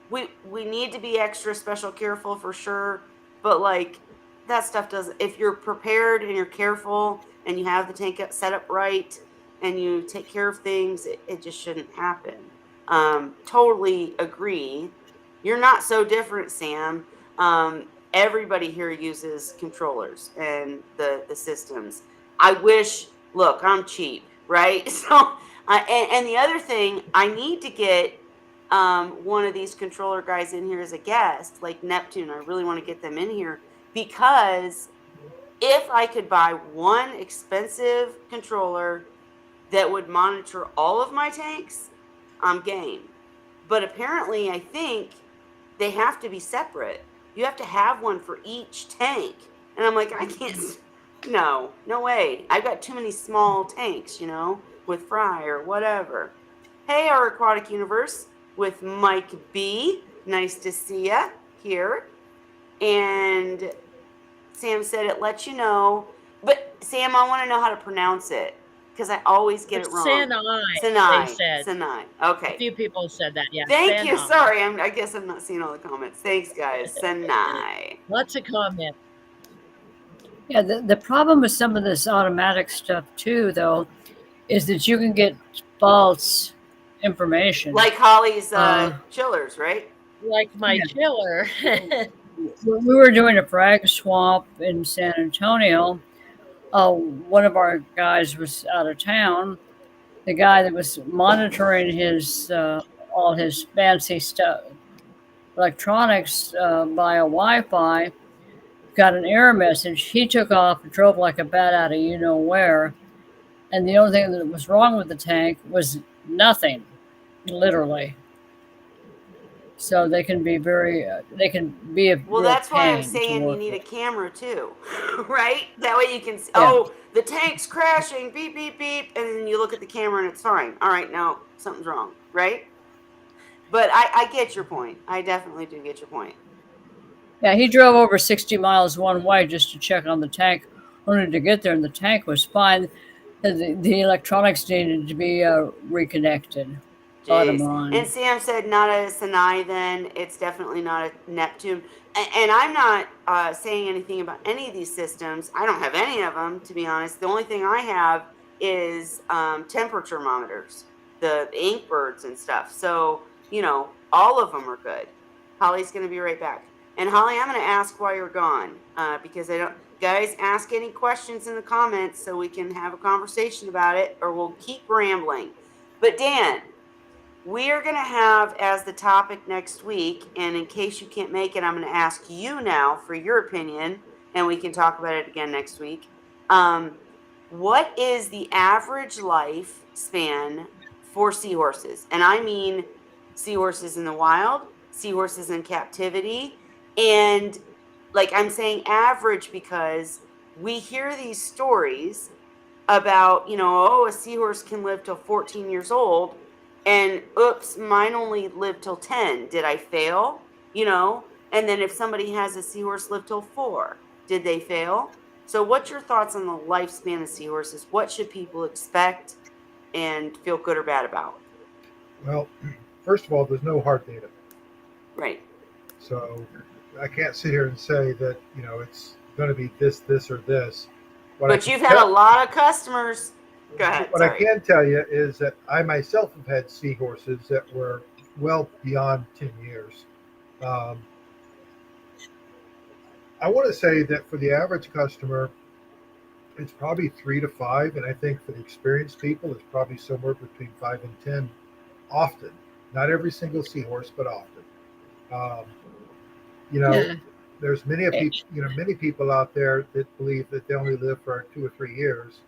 we need to be extra special careful for sure, but like that stuff does, if you're prepared and you're careful and you have the tank set up right and you take care of things, it just shouldn't happen. Totally agree. You're not so different, Sam. Everybody here uses controllers and the systems. I wish, look, I'm cheap, right? So and the other thing, I need to get one of these controller guys in here as a guest, like Neptune. I really want to get them in here because if I could buy one expensive controller that would monitor all of my tanks, I'm game. But apparently, I think they have to be separate. You have to have one for each tank. And I'm like, I can't No, no way. I've got too many small tanks, with fry or whatever. Hey, our aquatic universe with Mike B. Nice to see ya here. And Sam said it lets you know. But Sam, I want to know how to pronounce it because I always get it wrong. Sinai, they Sinai. said. Sinai. A Okay. few people said that. Yeah. Thank you. Sinai. Sorry, I guess I'm not seeing all the comments. Thanks, guys. Sinai. Lots of comments. Yeah, the problem with some of this automatic stuff too, though, is that you can get false information. Like Holly's Uh, chillers, right? Like my Yeah. chiller. we were doing a frag swamp in San Antonio. One of our guys was out of town. The guy that was monitoring his all his fancy stuff, electronics via Wi-Fi, got an error message. He took off and drove like a bat out of you know where. And the only thing that was wrong with the tank was nothing, literally. So they can be they can be a Well, real that's why I'm pain to saying you work need a with. camera too, right? That way you can see, Yeah. oh, the tank's crashing, beep, beep, beep. And then you look at the camera and it's fine. All right, no, something's wrong, right? But I get your point. I definitely do get your point. Yeah, he drove over 60 miles one way just to check on the tank, only to get there and the tank was fine. The electronics needed to be reconnected. Bottom Jeez. line. And Sam said not a Sinai then. It's definitely not a Neptune. And I'm not saying anything about any of these systems. I don't have any of them, to be honest. The only thing I have is temperature monitors, the Inkbirds and stuff. So, all of them are good. Holly's going to be right back. And Holly, I'm going to ask while you're gone because I don't. Guys, ask any questions in the comments so we can have a conversation about it, or we'll keep rambling. But Dan, we are going to have as the topic next week, and in case you can't make it, I'm going to ask you now for your opinion, and we can talk about it again next week. What is the average lifespan for seahorses? And I mean seahorses in the wild, seahorses in captivity, and like I'm saying average because we hear these stories about, a seahorse can live till 14 years old. And oops, mine only lived till 10. Did I fail? And then if somebody has a seahorse live till 4, did they fail? So what's your thoughts on the lifespan of seahorses? What should people expect and feel good or bad about? Well, first of all, there's no hard data. Right. So I can't sit here and say that, it's going to be this, or this. But you've had a lot of customers. Go ahead. What I can tell you is that I myself have had seahorses that were well beyond 10 years. I want to say that for the average customer, it's probably 3 to 5. And I think for the experienced people, it's probably somewhere between 5 and 10 often. Not every single seahorse, but often. Yeah. There's many people out there that believe that they only live for 2 or 3 years,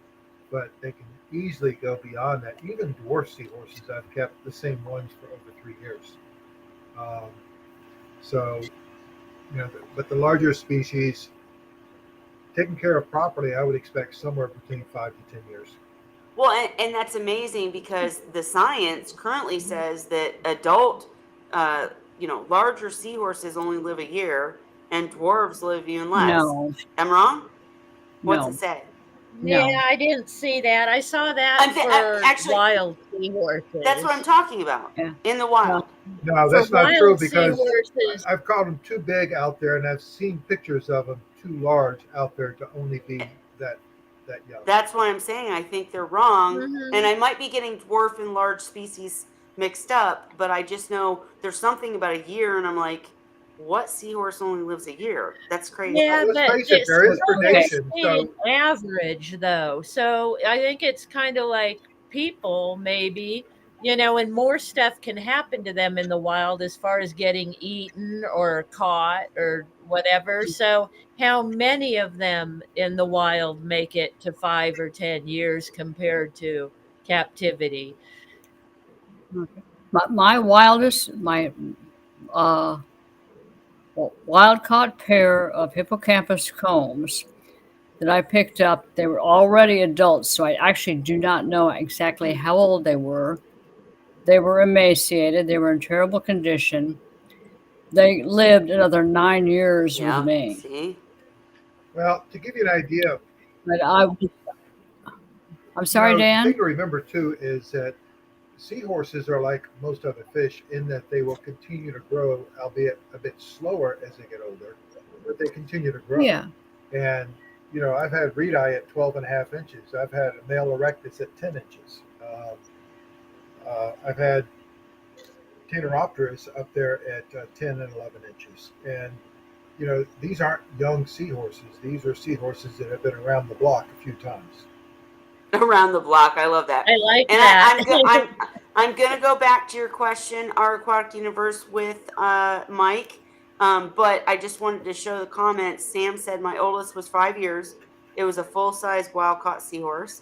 but they can easily go beyond that. Even dwarf seahorses, I've kept the same ones for over 3 years. But the larger species, taken care of properly, I would expect somewhere between 5 to 10 years. Well, and that's amazing because the science currently says that adult, larger seahorses only live a year and dwarves live even less. No. I'm wrong? What's No. it say? No. Yeah, I didn't see that. I saw that for actually, wild seahorses. That's what I'm talking about. Yeah. In the wild. No, that's For not true wild because seahorses, I've caught them too big out there, and I've seen pictures of them too large out there to only be that young. That's why I'm saying I think they're wrong. Mhm. And I might be getting dwarf and large species mixed up, but I just know there's something about a year, and I'm like, what seahorse only lives a year? That's crazy. yeah, Let's but face it, there is predation. So average though. So I think it's kind of like people, maybe, and more stuff can happen to them in the wild as far as getting eaten or caught or whatever. So how many of them in the wild make it to 5 or 10 years compared to captivity? My wildest, my wild caught pair of hippocampus combs that I picked up, they were already adults, so I actually do not know exactly how old they were. They were emaciated, they were in terrible condition. They lived another 9 years with Yep. me. See? Well, to give you an idea, But I'm sorry, the thing Dan. to remember too is that seahorses are like most other fish in that they will continue to grow, albeit a bit slower as they get older, but they continue to grow. Yeah. And, I've had reed-eye at 12 and a half inches. I've had a male erectus at 10 inches. I've had Pteropteris up there at 10 and 11 inches. And, these aren't young seahorses. These are seahorses that have been around the block a few times. Around the block. I love that. I like And that. I'm gonna go back to your question, our aquatic universe with Mike. But I just wanted to show the comments. Sam said my oldest was 5 years. It was a full size wild caught seahorse.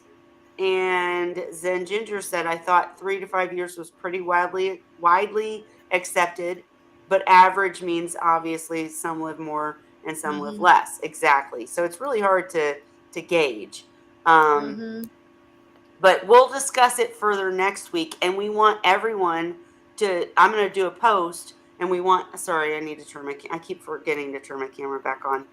And Zen Ginger said I thought 3 to 5 years was pretty widely accepted, but average means obviously some live more and some live Mhm. less. Exactly. So it's really hard to gauge. Um, Mhm. but we'll discuss it further next week. And we want everyone to, I'm going to do a post and we want, sorry, I need to turn I keep forgetting to turn my camera back on.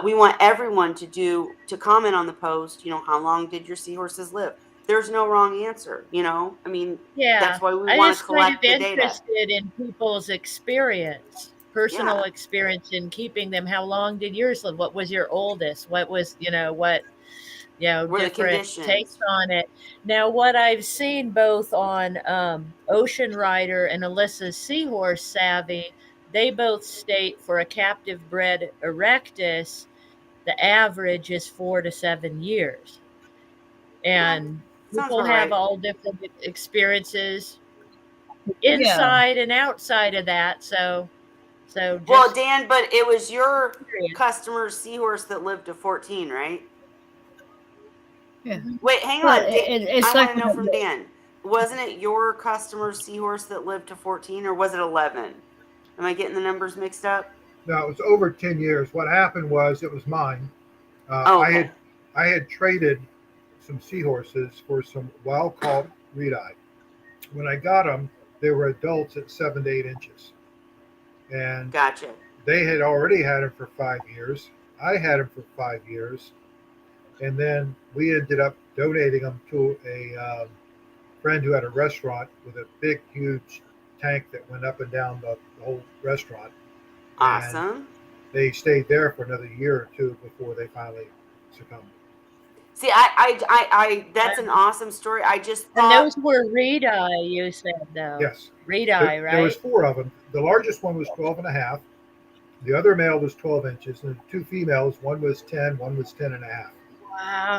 We want everyone to comment on the post, how long did your seahorses live? There's no wrong answer, I mean, Yeah, that's why we I want to just kind of collect the data. interested in people's experience, personal Yeah. experience in keeping them. How long did yours live? What was your oldest? What was, what, Were the different takes conditions. on it. Now, what I've seen both on Ocean Rider and Alyssa's Seahorse Savvy, they both state for a captive bred erectus, the average is 4 to 7 years. Yeah, And sounds people about have right. all different experiences Yeah. inside and outside of that. So Well, just Dan, but it was your curious. customer's seahorse that lived to 14, right? Yeah. Mhm. Wait, hang Well, on. I it's want like to know from Dan. Wasn't it your customer's seahorse that lived to 14 or was it 11? Am I getting the numbers mixed up? No, it was over 10 years. What happened was it was mine. Uh, Oh, I had okay. I had traded some seahorses for some wild caught reed-eye. When I got them, they were adults at 7 to 8 inches, and Gotcha. they had already had them for 5 years. I had them for 5 years, and then we ended up donating them to a friend who had a restaurant with a big, huge tank that went up and down the whole restaurant, and Awesome. they stayed there for another year or two before they finally succumbed. See, that's an awesome story. I just And thought, those were reed eye, you said though. Yes, Reed there, eye, there was right? four of them. The largest one was 12 and a half. The other male was 12 inches, and the two females, one was 10, one was 10 and a half.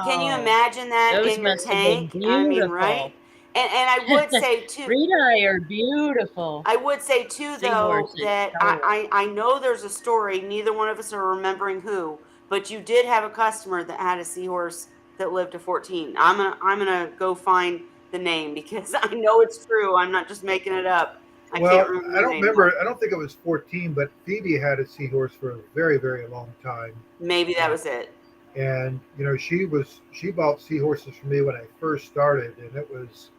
can you Wow. imagine that Those in your must have been tank? I mean, right? beautiful. And I would say too, Reed eye are beautiful. I would say too, though, Seahorses, that totally. I know there's a story. Neither one of us are remembering who, but you did have a customer that had a seahorse that lived to 14. I'm gonna go find the name because I know it's true. I'm not just making it up. I can't Well, remember I the don't name though. remember. I don't think it was 14, but Phoebe had a seahorse for a very, very long time. Maybe that Uh, was it. and she bought seahorses from me when I first started, and it was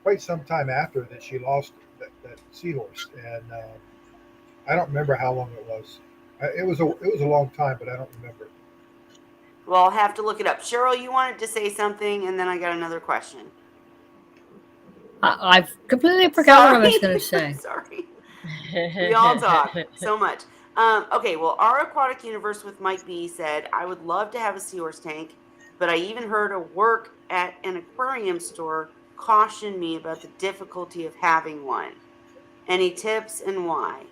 quite some time after that she lost that seahorse. And I don't remember how long it was. It was a long time, but I don't remember. Well, I'll have to look it up. Cheryl, you wanted to say something, and then I got another question. I've completely forgot what I was going to Sorry, say. sorry. We all talk so much. Okay, well, our aquatic universe with Mike B said, I would love to have a seahorse tank, but I even heard a work at an aquarium store caution me about the difficulty of having one. Any tips and why?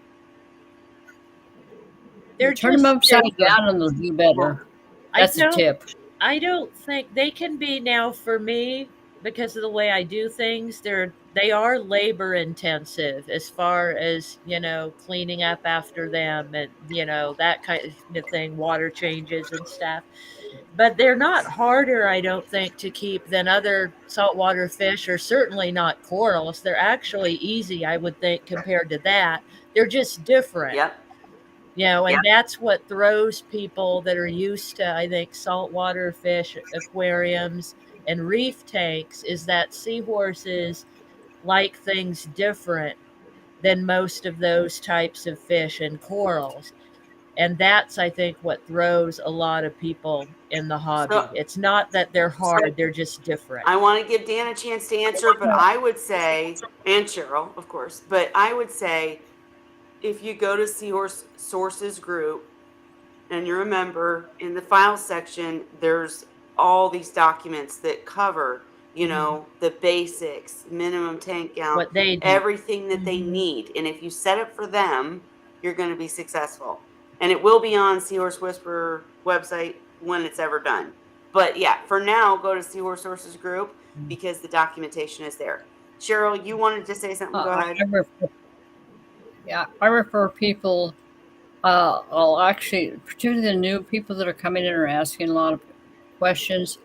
They're Turn them just upside different. down and they'll do Well, better. I That's a don't tip. I don't think they can be now for me because of the way I do things. They are labor intensive as far as, cleaning up after them and, that kind of thing, water changes and stuff. But they're not harder, I don't think, to keep than other saltwater fish, or certainly not corals. They're actually easy, I would think, compared to that. They're just different. yep. And that's what throws people that are used to, I think, saltwater fish aquariums and reef tanks, is that seahorses like things different than most of those types of fish and corals. And that's, I think, what throws a lot of people in the hobby. So It's not that they're hard, they're just different. I want to give Dan a chance to answer, but I would say, and Cheryl, of course, but I would say if you go to Seahorse Sources group and you remember in the file section, there's all these documents that cover, the basics, minimum tank count, What they do. everything that they need. And if you set it for them, you're going to be successful. And it will be on Seahorse Whisperer website when it's ever done. But yeah, for now, go to Seahorse Sources group because the documentation is there. Cheryl, you wanted to say something? Go ahead. I refer people. I'll actually, particularly the new people that are coming in or asking a lot of questions,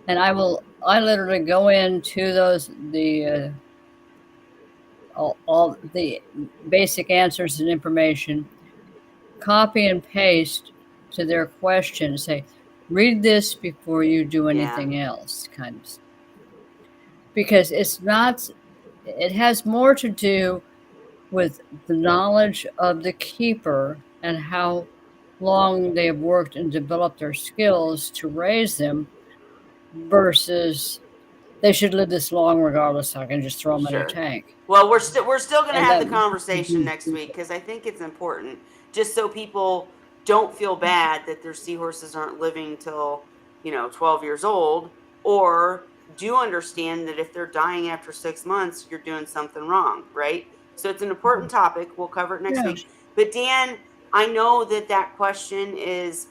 and I literally go into all the basic answers and information, copy and paste to their question, say, read this before you do anything else, kind of. Because it has more to do with the knowledge of the keeper and how long they have worked and developed their skills to raise them versus they should live this long regardless. So I can just throw them in a tank. Well, we're still going to have the conversation next week because I think it's important, just so people don't feel bad that their seahorses aren't living till 12 years old, or do understand that if they're dying after 6 months, you're doing something wrong, right? So it's an important topic. We'll cover it next week. But Dan, I know that question is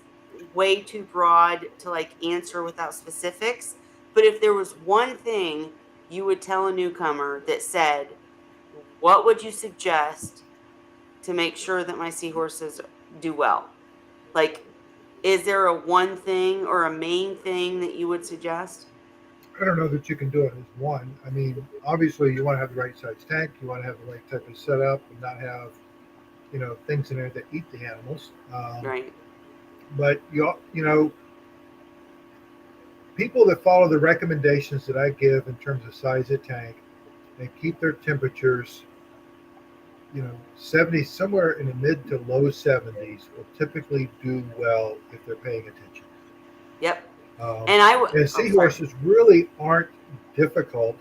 way too broad to answer without specifics. But if there was one thing you would tell a newcomer that said, what would you suggest to make sure that my seahorses do well? Is there a one thing or a main thing that you would suggest? I don't know that you can do it as one. I mean, obviously, you want to have the right size tank. You want to have the right type of setup and not have, things in there that eat the animals. Right. But, people that follow the recommendations that I give in terms of size of tank and keep their temperatures, 70, somewhere in the mid to low 70s will typically do well if they're paying attention. Yep. And seahorses really aren't difficult.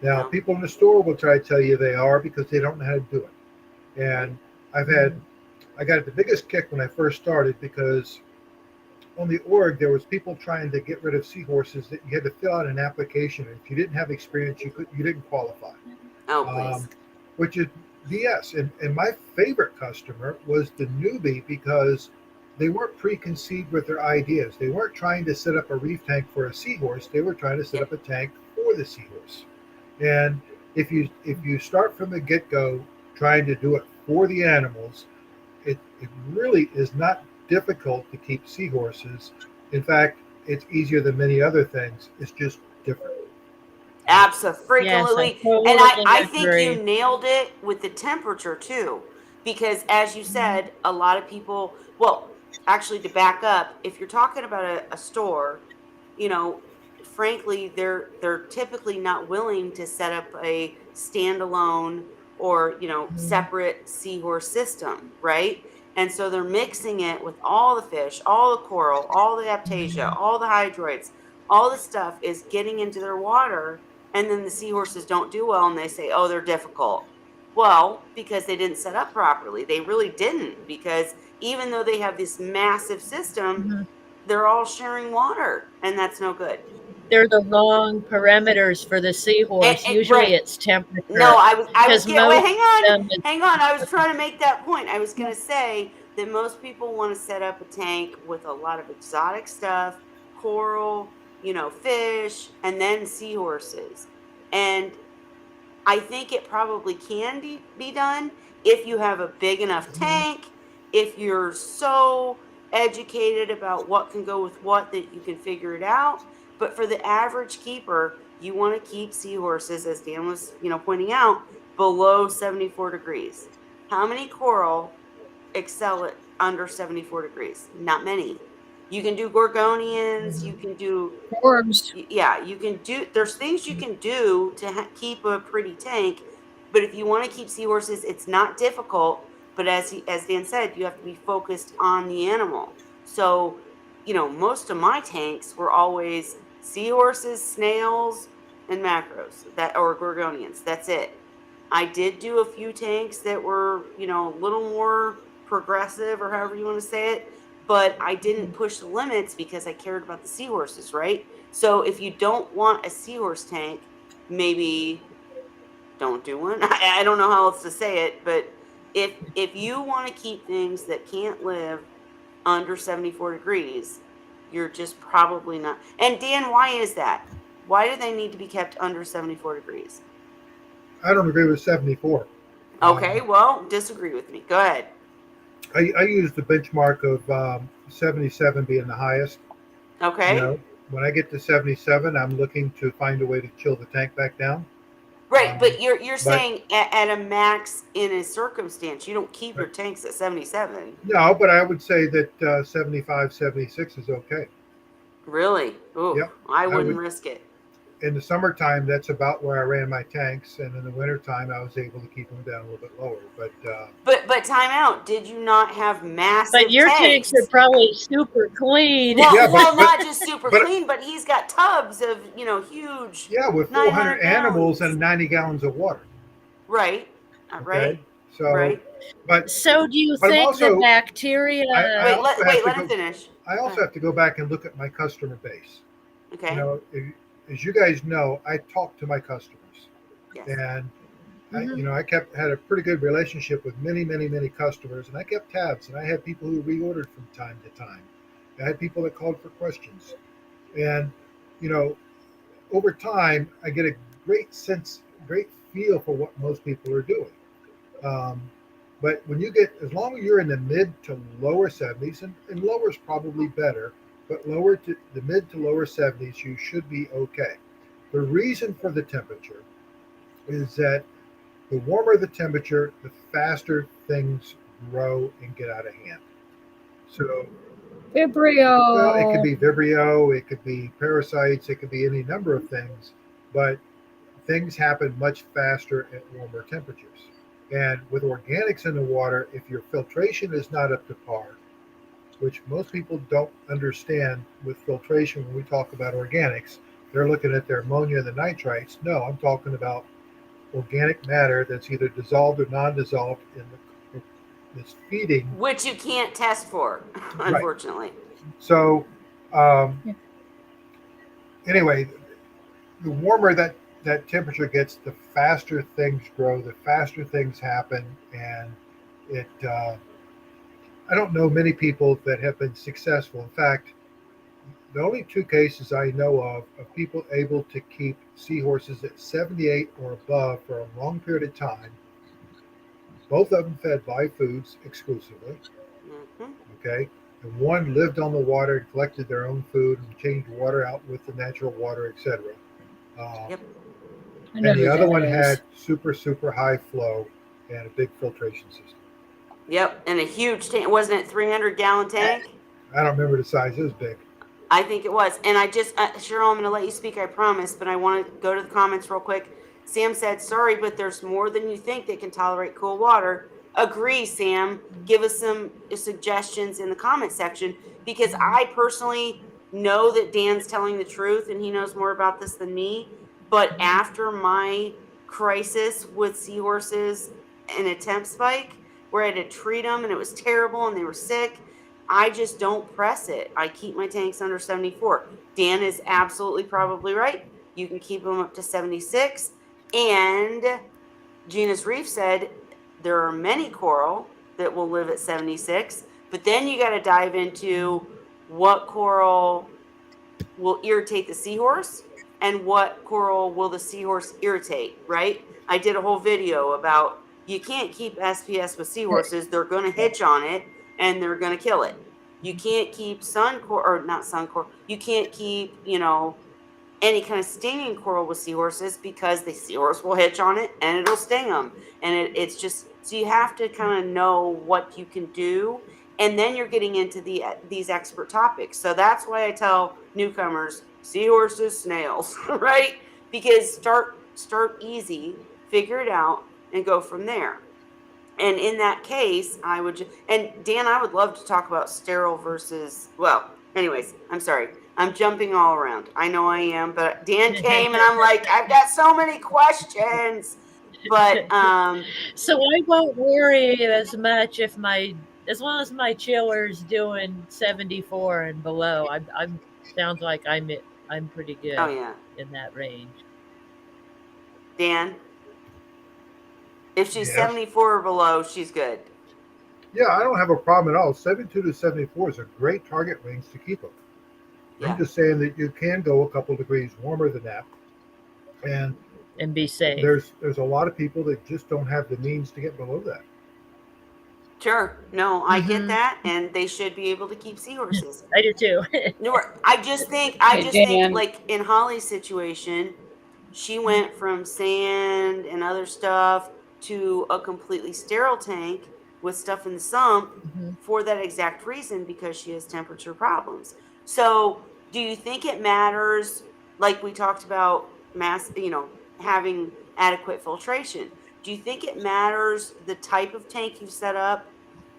Now, people in the store will try to tell you they are because they don't know how to do it. And I got the biggest kick when I first started because on the org there was people trying to get rid of seahorses that you had to fill out an application, and if you didn't have experience, you didn't qualify. Please. Which is BS. And my favorite customer was the newbie because they weren't preconceived with their ideas. They weren't trying to set up a reef tank for a seahorse. They were trying to set up a tank for the seahorse. And if you start from the get-go trying to do it for the animals, it really is not difficult to keep seahorses. In fact, it's easier than many other things. It's just different. Absolutely. Yes, And I think you nailed it with the temperature too, because as you said, a lot of people, well, actually, to back up, if you're talking about a store, frankly, they're typically not willing to set up a standalone or separate seahorse system, right? And so they're mixing it with all the fish, all the coral, all the aptasia, all the hydroids, all the stuff is getting into their water, and then the seahorses don't do well, and they say, oh, they're difficult. Well, because they didn't set up properly. They really didn't, because even though they have this massive system, they're all sharing water, and that's no good. They're the wrong parameters for the seahorse. Usually it's temperature. No, I was getting, wait, hang on. I was trying to make that point. I was going to say that most people want to set up a tank with a lot of exotic stuff, coral, fish, and then seahorses. And I think it probably can be done if you have a big enough tank, if you're so educated about what can go with what that you can figure it out. But for the average keeper, you want to keep seahorses, as Dan was, pointing out, below 74 degrees. How many coral excel at under 74 degrees. Not many. You can do gorgonians. You can do, Forbes. yeah, you can do, there's things you can do to keep a pretty tank. But if you want to keep seahorses, it's not difficult. But as Dan said, you have to be focused on the animal. So, most of my tanks were always seahorses, snails, and macros or gorgonians. That's it. I did do a few tanks that were, a little more progressive or however you want to say it, but I didn't push the limits because I cared about the seahorses, right? So if you don't want a seahorse tank, maybe don't do one. I don't know how else to say it, but if you want to keep things that can't live under 74 degrees, you're just probably not. And Dan, why is that? Why do they need to be kept under 74 degrees? I don't agree with 74. Okay, well, disagree with me. Go ahead. I use the benchmark of 77 being the highest. Okay. When I get to 77, I'm looking to find a way to chill the tank back down. Right, but you're but- saying at a max in a circumstance, you don't keep your tanks at 77. No, but I would say that 75, 76 is okay. Really? Ooh, Yep, I wouldn't would- risk it. In the summertime, that's about where I ran my tanks, and in the wintertime, I was able to keep them down a little bit lower. But time out. Did you not have massive But your tanks are probably super clean. Well, Yeah, but- not just super but- clean, but he's got tubs of, huge. Yeah, with 900 400 animals gallons. and 90 gallons of water. Right. Right. Okay? So, Right. but So do you But I'm think also- the bacteria? I also have to Let go- him finish. I also have to go back and look at my customer base. Okay. As you guys know, I talk to my customers, Yes. and Mhm. I had a pretty good relationship with many, many, many customers, and I kept tabs, and I had people who reordered from time to time. I had people that called for questions, and over time, I get a great feel for what most people are doing. But when as long as you're in the mid to lower 70s, and lower is probably better, but lower to the mid to lower 70s, you should be okay. The reason for the temperature is that the warmer the temperature, the faster things grow and get out of hand. So, Vibrio. well, it could be Vibrio, it could be parasites, it could be any number of things, but things happen much faster at warmer temperatures. And with organics in the water, if your filtration is not up to par, which most people don't understand with filtration when we talk about organics, they're looking at their ammonia and the nitrites. No, I'm talking about organic matter that's either dissolved or non-dissolved in this feeding. Which you can't test for, unfortunately. So, anyway, the warmer that temperature gets, the faster things grow, the faster things happen, and it. I don't know many people that have been successful. In fact, the only two cases I know of people able to keep seahorses at 78 or above for a long period of time, both of them fed live foods exclusively. Mhm. Okay. And one lived on the water and collected their own food and changed water out with the natural water, etc. Yep. I know And the who other that one is. had super, super high flow and a big filtration system. Yep. And a huge tank. Wasn't it 300-gallon tank? I don't remember the size. It was big. I think it was. And I just, Cheryl, I'm going to let you speak, I promise, but I want to go to the comments real quick. Sam said, sorry, but there's more than you think that can tolerate cool water. Agree, Sam. Give us some suggestions in the comment section, because I personally know that Dan's telling the truth and he knows more about this than me. But after my crisis with seahorses and a temp spike, where I had to treat them and it was terrible and they were sick, I just don't press it. I keep my tanks under 74. Dan is absolutely probably right. You can keep them up to 76. And Gina's Reef said there are many coral that will live at 76, but then you got to dive into what coral will irritate the seahorse and what coral will the seahorse irritate, right? I did a whole video about you can't keep SPS with seahorses. They're going to hitch on it and they're going to kill it. You can't keep sun coral, or not sun coral. You can't keep, any kind of stinging coral with seahorses, because the seahorse will hitch on it and it'll sting them. And it's just, so you have to kind of know what you can do. And then you're getting into these expert topics. So that's why I tell newcomers, seahorses, snails, right? Because start easy, figure it out, and go from there. And in that case, I would and Dan, I would love to talk about sterile versus, well, anyways, I'm sorry. I'm jumping all around. I know I am, but Dan came and I'm like, I've got so many questions. But So I won't worry as much if as long as my chiller's doing 74 and below. I'm sounds like I'm pretty oh good yeah, in that range. Dan, if she's Yes. 74 or below, she's good. Yeah, I don't have a problem at all. 72 to 74 is a great target range to keep them. I'm Yeah. just saying that you can go a couple degrees warmer than that. And And be safe. there's a lot of people that just don't have the means to get below that. Sure. No, I get Mhm. that, and they should be able to keep seahorses. I do too. No, I just think Hey, Dan. like in Holly's situation, she went from sand and other stuff to a completely sterile tank with stuff in the sump Mhm. for that exact reason, because she has temperature problems. So, do you think it matters, like we talked about having adequate filtration? Do you think it matters the type of tank you set up,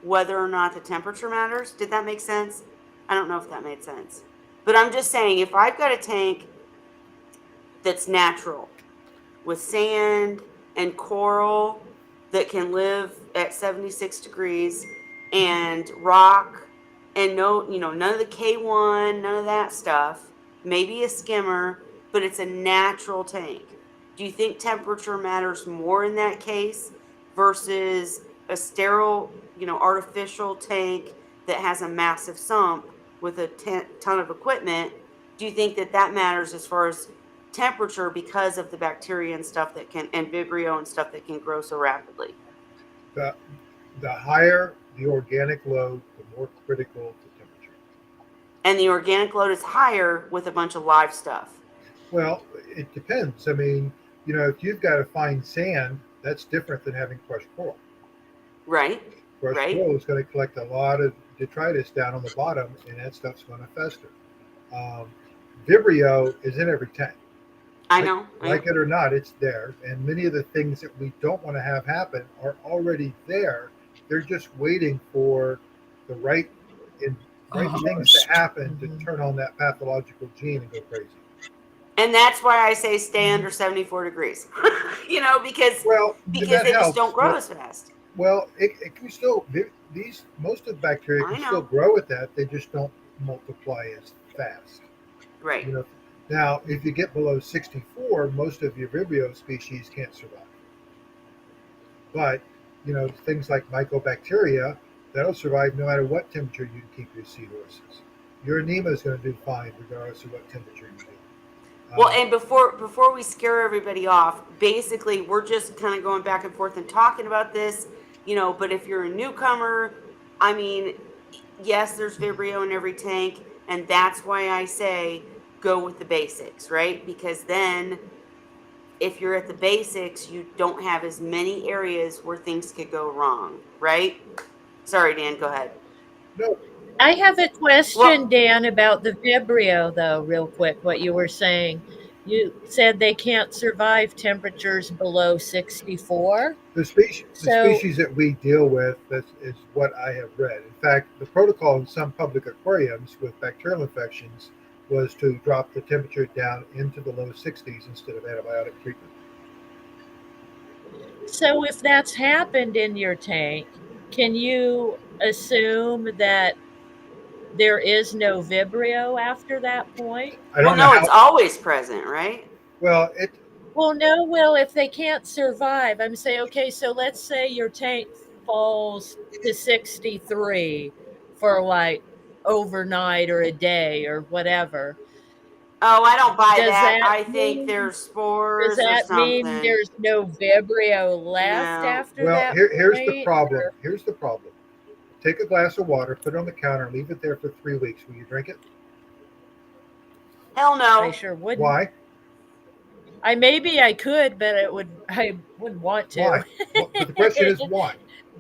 whether or not the temperature matters? Did that make sense? I don't know if that made sense. But I'm just saying, if I've got a tank that's natural with sand and coral that can live at 76 degrees and rock and none of the K1, none of that stuff, maybe a skimmer, but it's a natural tank. Do you think temperature matters more in that case versus a sterile, artificial tank that has a massive sump with a ton of equipment? Do you think that matters as far as temperature because of the bacteria and stuff and Vibrio and stuff that can grow so rapidly? The, the higher the organic load, the more critical to temperature. And the organic load is higher with a bunch of live stuff. Well, it depends. I mean, if you've got a fine sand, that's different than having crushed coral. Right? Crushed Right? coral is going to collect a lot of detritus down on the bottom, and that stuff's going to fester. Um, Vibrio is in every tank. I Like, know. like it or not, it's there. And many of the things that we don't want to have happen are already there. They're just waiting for the right things to happen to Mhm. turn on that pathological gene and go crazy. And that's why I say stay under 74 degrees. Because Well, that they just helps, don't grow but as fast. well, it can still these most of the bacteria I can still know. grow at that. They just don't multiply as fast. Right. You know. Now, if you get below 64, most of your Vibrio species can't survive. But things like mycobacteria, that'll survive no matter what temperature you keep your seahorses. Your anema is going to do fine regardless of what temperature you do. Well, and before we scare everybody off, basically we're just kind of going back and forth and talking about this, but if you're a newcomer, I mean, yes, there's Vibrio in every tank, and that's why I say go with the basics, right? Because then if you're at the basics, you don't have as many areas where things could go wrong, right? Sorry, Dan, go ahead. No, I have a question, Well, Dan, about the Vibrio, though, real quick, what you were saying. You said they can't survive temperatures below 64. the So, species that we deal with is what I have read. In fact, the protocol in some public aquariums with bacterial infections was to drop the temperature down into the low 60s instead of antibiotic treatment. so if that's happened in your tank, can you assume that there is no Vibrio after that point? I well, don't know no, it's how always present, right? well it. Well, no, Will, if they can't survive, I'm saying, okay, so let's say your tank falls to 63 for like overnight or a day or whatever. Oh, I don't buy Does that. that I think mean there's does spores or that mean something. there's no Vibrio left No. after Well, that here's the point? problem. Or Here's the problem. Take a glass of water, put it on the counter, and leave it there for 3 weeks. Will you drink it? Hell I no. sure wouldn't. Why? I maybe I could, but I wouldn't want to. Why? Well, but the question is why?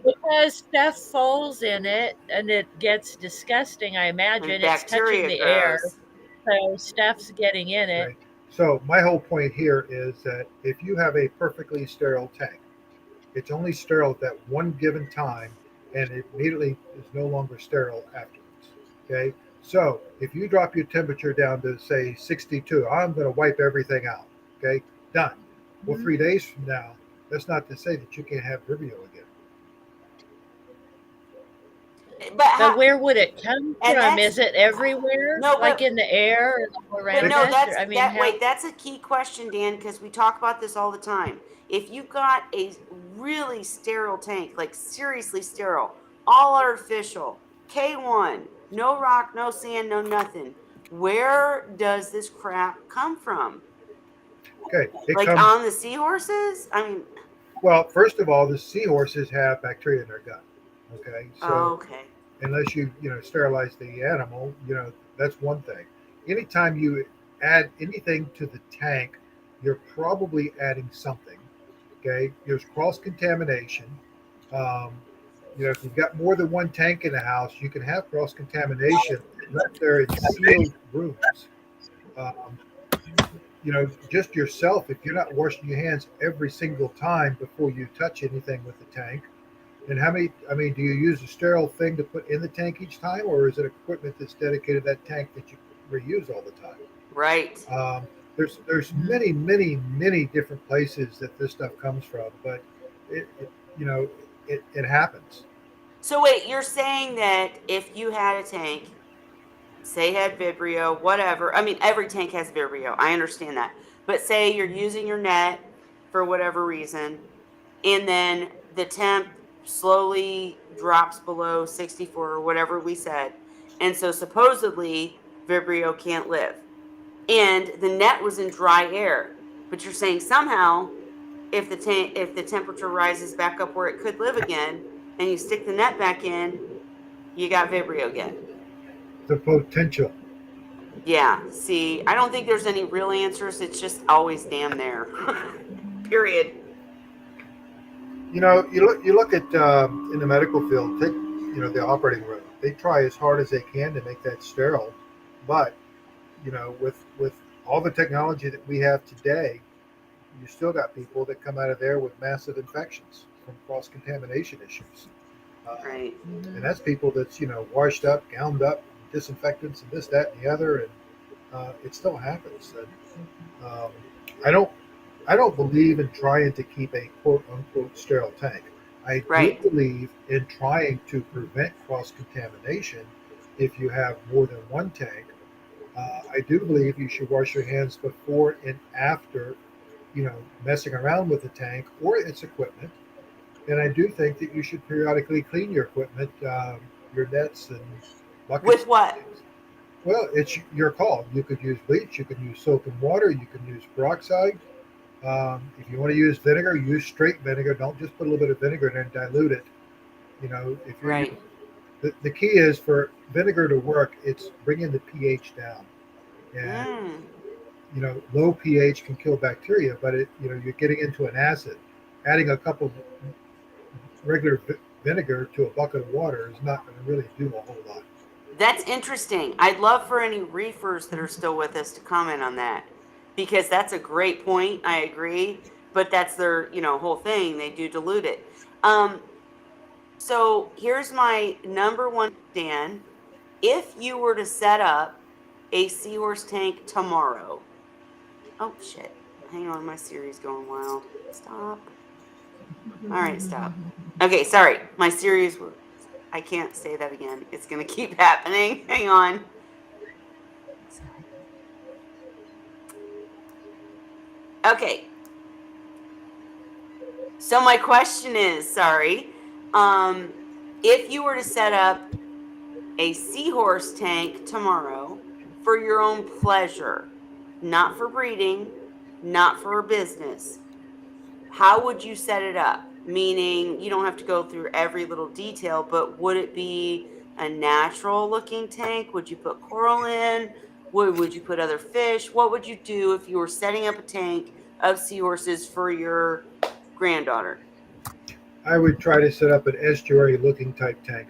because stuff falls in it and it gets disgusting. I imagine And it's touching bacteria the air, grows. so stuff's getting in it. Okay. So my whole point here is that if you have a perfectly sterile tank, it's only sterile at that one given time, and it immediately is no longer sterile afterwards. Okay. So if you drop your temperature down to say 62, I'm going to wipe everything out. Okay. Done. Well, Mhm. 3 days from now, that's not to say that you can't have Vibrio again. But But how, where would it come and from? that's Is it everywhere, no, like in the air and all but around no, us? Or, that's I mean, that. how? Wait, that's a key question, Dan, because we talk about this all the time. If you've got a really sterile tank, like seriously sterile, all artificial, K1, no rock, no sand, no nothing, where does this crap come from? Okay. It Like comes, on the seahorses? I mean, well, first of all, the seahorses have bacteria in their gut. Okay. So okay, unless you sterilize the animal, that's one thing. Anytime you add anything to the tank, you're probably adding something. Okay, there's cross contamination. um, if you've got more than one tank in the house, you can have cross contamination unless they're in sealed rooms. um, just yourself, if you're not washing your hands every single time before you touch anything with the tank. And how many? I mean, do you use a sterile thing to put in the tank each time, or is it equipment that's dedicated to that tank that you reuse all the time? right. There's many different places that this stuff comes from, but it you know it happens. So wait, you're saying that if you had a tank, say had Vibrio, whatever. I mean, every tank has Vibrio. I understand that. But say you're using your net for whatever reason, and then the temp slowly drops below 64 or whatever we said. And so supposedly Vibrio can't live. And the net was in dry air. But you're saying somehow if the temperature rises back up where it could live again and you stick the net back in, you got Vibrio again. The potential. Yeah, see, I don't think there's any real answers. It's just always damn there. Period. You look at in the medical field, take the operating room. They try as hard as they can to make that sterile, but with all the technology that we have today, you still got people that come out of there with massive infections from cross contamination issues. Um, Right. and Mhm. that's people that's washed up, gowned up, disinfectants, and this, that, and the other, and it still happens. And um, I don't, I don't believe in trying to keep a quote unquote sterile tank. I do Right. believe in trying to prevent cross contamination if you have more than one tank. I do believe you should wash your hands before and after, messing around with the tank or its equipment. And I do think that you should periodically clean your equipment, your nets and buckets. With what? Well, it's your call. You could use bleach, you could use soap and water, you can use peroxide. If you want to use vinegar, use straight vinegar. Don't just put a little bit of vinegar in and dilute it. If you're Right. using, the key is for vinegar to work, it's bringing the pH down. And Mm. low pH can kill bacteria, but you're getting into an acid. Adding a cup of regular vinegar to a bucket of water is not going to really do a whole lot. That's interesting. I'd love for any reefers that are still with us to comment on that because that's a great point. I agree, but that's their, whole thing. They do dilute it. Um, so here's my number one, Dan. If you were to set up a seahorse tank tomorrow, oh shit. Hang on, my Siri's going wild. Stop. All right, stop. Okay, sorry. My Siri's I can't say that again. It's gonna keep happening. Hang on. Okay. So my question is, sorry, um, if you were to set up a seahorse tank tomorrow for your own pleasure, not for breeding, not for a business, how would you set it up? Meaning, you don't have to go through every little detail, but would it be a natural looking tank? Would you put coral in? Would you put other fish? What would you do if you were setting up a tank of seahorses for your granddaughter? I would try to set up an estuary looking type tank.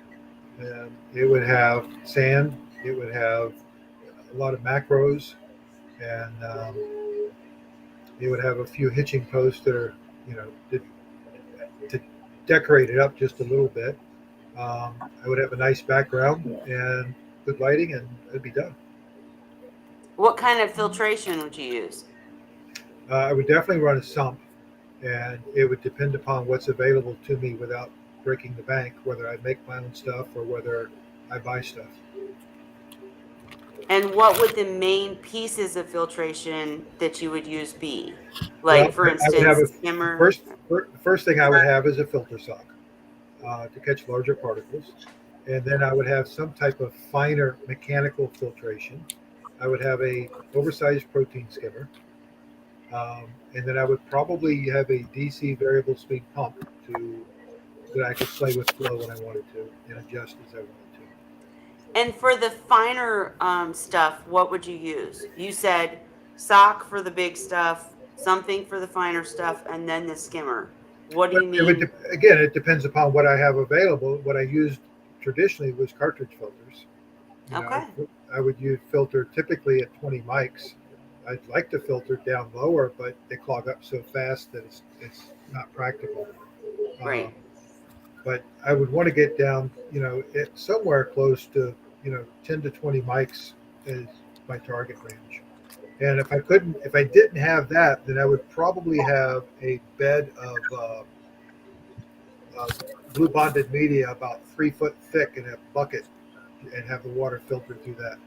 And it would have sand, it would have a lot of macros, and it would have a few hitching posts that are, to decorate it up just a little bit. I would have a nice background and good lighting, and it'd be done. What kind of filtration would you use? I would definitely run a sump, and it would depend upon what's available to me without breaking the bank, whether I make my own stuff or whether I buy stuff. And what would the main pieces of filtration that you would use be? Well, Like, for I would have instance, the skimmer. first thing I would have is a filter sock to catch larger particles, and then I would have some type of finer mechanical filtration. I would have a oversized protein skimmer, and then I would probably have a DC variable speed pump to that I could play with flow when I wanted to and adjust as I wanted to. And for the finer stuff, what would you use? You said sock for the big stuff, something for the finer stuff, and then the skimmer. What do But you it would mean? again, it depends upon what I have available. What I used traditionally was cartridge filters. Okay. I would use filter typically at 20 mics. I'd like to filter down lower, but they clog up so fast that it's not practical. Right. Um, but I would want to get down, somewhere close to, 10 to 20 mics is my target range. And if I didn't have that, then I would probably have a bed of blue bonded media about 3 foot thick in a bucket and have the water filtered through that.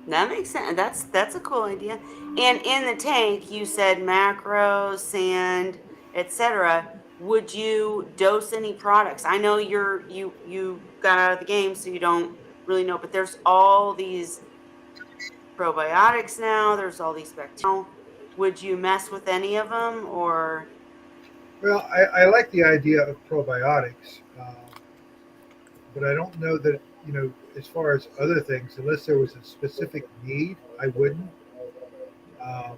That makes sense. That's a cool idea. And in the tank, you said macros, sand, etc. Would you dose any products? I know you got out of the game, so you don't really know, but there's all these probiotics now. There's all these bacteria. Would you mess with any of them, or Well, I like the idea of probiotics, but I don't know that, as far as other things, unless there was a specific need, I wouldn't. Um,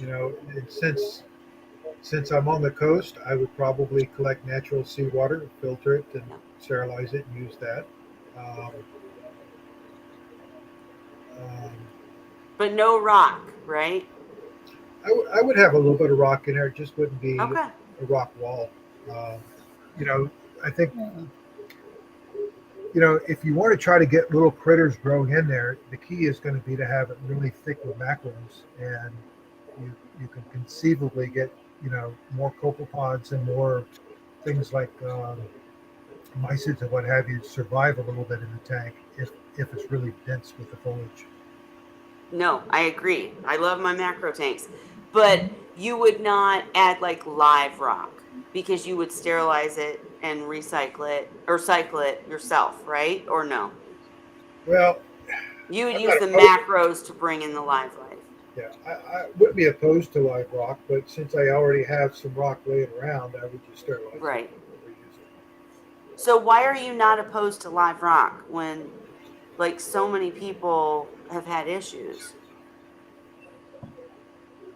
and since I'm on the coast, I would probably collect natural seawater, filter it, and no? sterilize it, and use that. Um, um, But no rock, right? I would have a little bit of rock in there. It just wouldn't be Okay. a rock wall. Um, I think if you want to try to get little critters growing in there, the key is going to be to have it really thick with macros, and you can conceivably get more copepods and more things like mysids and what have you survive a little bit in the tank if it's really dense with the foliage. No, I agree. I love my macro tanks. But you would not add like live rock because you would sterilize it and recycle it or cycle it yourself, right? Or no? Well, You would I'm use not the opposed. macros to bring in the live life. Yeah, I wouldn't be opposed to live rock, but since I already have some rock laying around, I would just sterilize Right. it and reuse it. So why are you not opposed to live rock when like so many people have had issues?